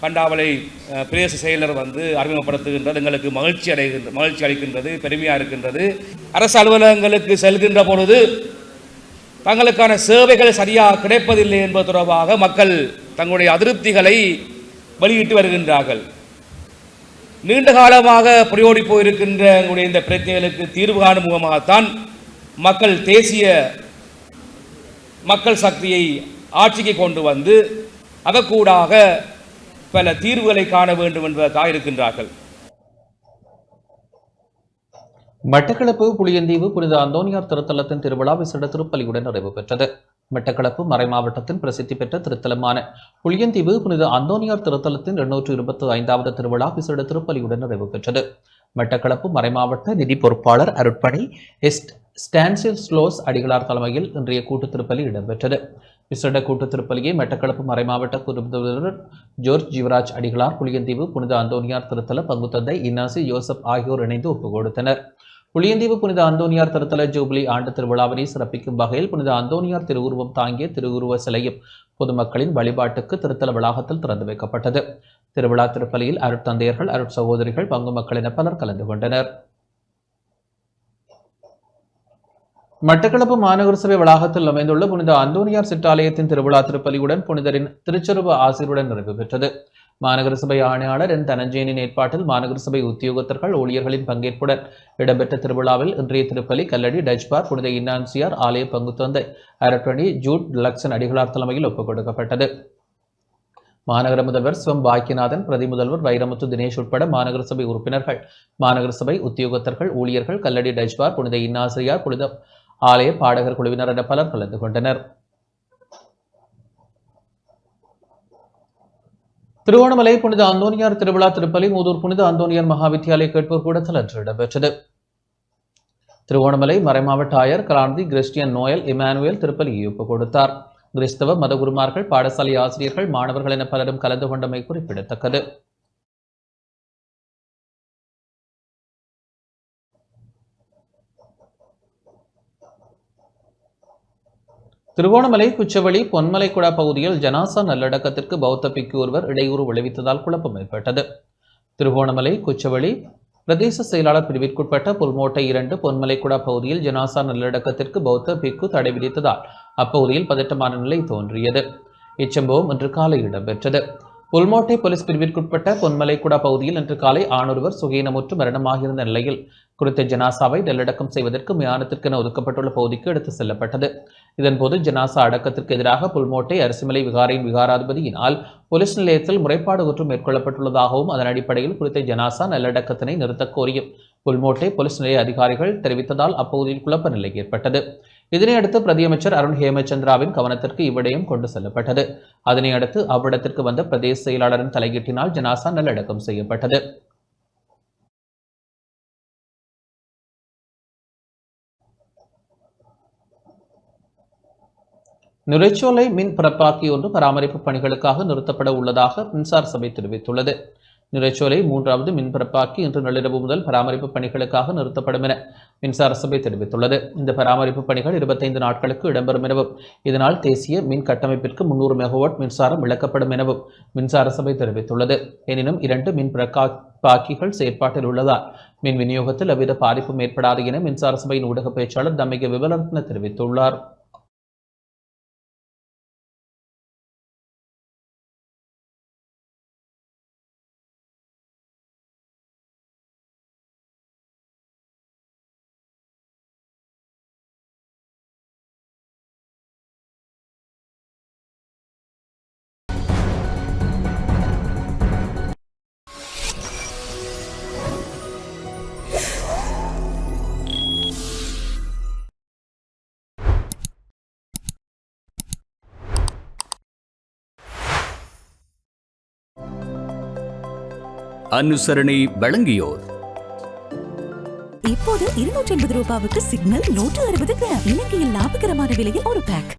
கண்டாவளை பிரதேச செயலர் அறிமுகப்படுத்துகின்றது. எங்களுக்கு மகிழ்ச்சி அளிக்கின்றது, பெருமையாக இருக்கின்றது. அரசு அலுவலகங்களுக்கு செல்கின்ற பொழுது தங்களுக்கான சேவைகள் சரியாக கிடைப்பதில்லை என்பது தொடர்பாக மக்கள் தங்களுடைய அதிருப்திகளை வெளியிட்டு வருகின்றார்கள். நீண்ட காலமாக புரியோடி போயிருக்கின்ற எங்களுடைய இந்த பிரச்சனைகளுக்கு தீர்வு காணும் முகமாகத்தான் மக்கள் தேசிய மக்கள் சக்தியை ஆட்சிக்கு கொண்டு வந்து அதற்கூடாக பல தீர்வுகளை காண வேண்டும் என்பதற்காக இருக்கின்றார்கள். மட்டக்களப்பு புளியந்தீவு புனித அந்தோனியார் திருத்தலத்தின் திருவிழா விசேட திருப்பலியுடன் நிறைவு பெற்றது. மட்டக்களப்பு மறைமாவட்டத்தின் பிரசித்தி பெற்ற திருத்தலமான புளியந்தீவு புனித அந்தோனியார் திருத்தலத்தின் 225வது திருவிழா விசேட திருப்பலியுடன் நிறைவு பெற்றது. மட்டக்களப்பு மறைமாவட்ட நிதி பொறுப்பாளர் அருட்பணி ஸ்டான்சிலோஸ் அடிகளார் தலைமையில் இன்றைய கூட்டு திருப்பலி இடம்பெற்றது. விசேட கூட்டு திருப்பலியை மட்டக்களப்பு மறைமாவட்ட குருபுதல்வர் ஜோர்ஜ் ஜீவராஜ் அடிகளார், புளியந்தீவு புனித அந்தோனியார் திருத்தல பங்குத்தந்தை இன்னாசி யோசப் ஆகியோர் இணைந்து ஒப்புக் கொடுத்தனர். புளியந்தீவு புனித அந்தோனியார் திருத்தல ஜூபிலி ஆண்டு திருவிழாவினை சிறப்பிக்கும் வகையில் புனித அந்தோனியார் திருவுருவம் தாங்கிய திருவுருவ சிலையும் பொதுமக்களின் வழிபாட்டுக்கு திருத்தல வளாகத்தில் திறந்து வைக்கப்பட்டது. திருவிழா திருப்பலியில் அருட்தந்தையர்கள், அருட்சகோதரிகள், பங்கு மக்கள் என பலர் கலந்து கொண்டனர். மட்டக்களப்பு மாநகர சபை வளாகத்தில் அமைந்துள்ள புனித அந்தோனியார் சிற்றாலயத்தின் திருவிழா திருப்பலியுடன் புனிதரின் திருச்செருவ ஆசிரியருடன் நிறைவு பெற்றது. மாநகர சபை ஆணையாளர் என் தனஞ்சயனின் ஏற்பாட்டில் மாநகர சபை உத்தியோகத்தர்கள், ஊழியர்களின் பங்கேற்புடன் இடம்பெற்ற திருவிழாவில் இன்றைய திருப்பலி கல்லடி டச்பார் புனித இன்னான்சியார் ஆலய பங்குத்தந்தை அரட்டணி ஜூட் லக்சன் அடிகளார் தலைமையில் ஒப்புக் கொடுக்கப்பட்டது. மாநகர முதல்வர் ஸ்வம் பாக்கியநாதன், பிரதி முதல்வர் வைரமுத்து தினேஷ் உட்பட மாநகர சபை உறுப்பினர்கள், மாநகர சபை உத்தியோகத்தர்கள், ஊழியர்கள், கல்லடி டச்பார் புனித இன்னாசியார் புனித ஆலய பாடகர் குழுவினர் என பலர் கலந்து கொண்டனர். திருவோணமலை புனித அந்தோனியார் திருவிழா திருப்பலி மூதூர் புனித அந்தோனியார் மகாவித்தியாலய கேட்போர் கூடத்தில் இன்று இடம்பெற்றது. திருவோணமலை மறைமாவட்ட ஆயர் கிராந்தி கிறிஸ்டியன் நோயல் இமானுவேல் திருப்பலியை ஒப்புக் கொடுத்தார். கிறிஸ்தவ மதகுருமார்கள், பாடசாலை ஆசிரியர்கள், மாணவர்கள் என பலரும் கலந்து கொண்டமை குறிப்பிடத்தக்கது. திருவோணமலை குச்சவெளி பொன்மலைக்குடா பகுதியில் ஜனாசா நல்லடக்கத்திற்கு பௌத்த பிக்கு ஒருவர் இடையூறு விளைவித்ததால் குழப்பம் ஏற்பட்டது. திருவோணமலை குச்சவெளி பிரதேச செயலாளர் பிரிவிற்குட்பட்ட புல்மோட்டை 2 பொன்மலைக்குடா பகுதியில் ஜனாசா நல்லடக்கத்திற்கு பௌத்த பிக்கு தடை விதித்ததால் அப்பகுதியில் பதட்டமான நிலை தோன்றியது. இச்சம்பவம் இன்று காலை இடம்பெற்றது. புல்மோட்டை போலீஸ் பிரிவிற்குட்பட்ட பொன்மலைக்குடா பகுதியில் இன்று காலை ஆணொருவர் சுகீனமுற்று மரணமாகியிருந்த நிலையில் குறித்த ஜனாசாவை நல்லடக்கம் செய்வதற்கு மயானத்திற்கென ஒதுக்கப்பட்டுள்ள பகுதிக்கு எடுத்து செல்லப்பட்டது. இதன்போது ஜனாசா அடக்கத்திற்கு எதிராக புல்மோட்டை அரிசிமலை விகாரையின் விகாராதிபதியினால் போலீஸ் நிலையத்தில் முறைப்பாடு ஒன்று மேற்கொள்ளப்பட்டுள்ளதாகவும் அதன் அடிப்படையில் குறித்த ஜனாசா நல்லடக்கத்தினை நிறுத்தக் கோரியும் புல்மோட்டை போலீஸ் நிலைய அதிகாரிகள் தெரிவித்ததால் அப்பகுதியில் குழப்ப நிலை ஏற்பட்டது. இதனையடுத்து பிரதியமைச்சர் அருண் ஹேமச்சந்திராவின் கவனத்திற்கு இவ்விடயம் கொண்டு செல்லப்பட்டது. அதனையடுத்து அவ்விடத்திற்கு வந்த பிரதேச செயலாளரின் தலையீட்டினால் ஜனாசா நல்லடக்கம் செய்யப்பட்டது. நுரைச்சோலை மின் பரப்பாக்கி ஒன்று பராமரிப்பு பணிகளுக்காக நிறுத்தப்பட உள்ளதாக மின்சார சபை தெரிவித்துள்ளது. நுரைச்சோலை 3வது மின் பரப்பாக்கி இன்று நள்ளிரவு முதல் பராமரிப்பு பணிகளுக்காக நிறுத்தப்படும் என மின்சார சபை தெரிவித்துள்ளது. இந்த பராமரிப்பு பணிகள் 25 நாட்களுக்கு இடம்பெறும் எனவும் இதனால் தேசிய மின் கட்டமைப்பிற்கு 300 மெகாவாட் மின்சாரம் இழக்கப்படும் எனவும் மின்சார சபை தெரிவித்துள்ளது. எனினும் 2 மின் பரப்பாக்கிகள் செயற்பாட்டில் உள்ளதால் மின் விநியோகத்தில் எவ்வித பாதிப்பும் ஏற்படாது என மின்சார சபையின் ஊடக பேச்சாளர் தம்மிக விவரத்ன தெரிவித்துள்ளார். அனுசரணை வழங்கியோர் இப்போது 250 ரூபாவுக்கு சிக்னல் 160 கிராம். இலங்கையில் லாபகரமான விலையில் ஒரு பேக்.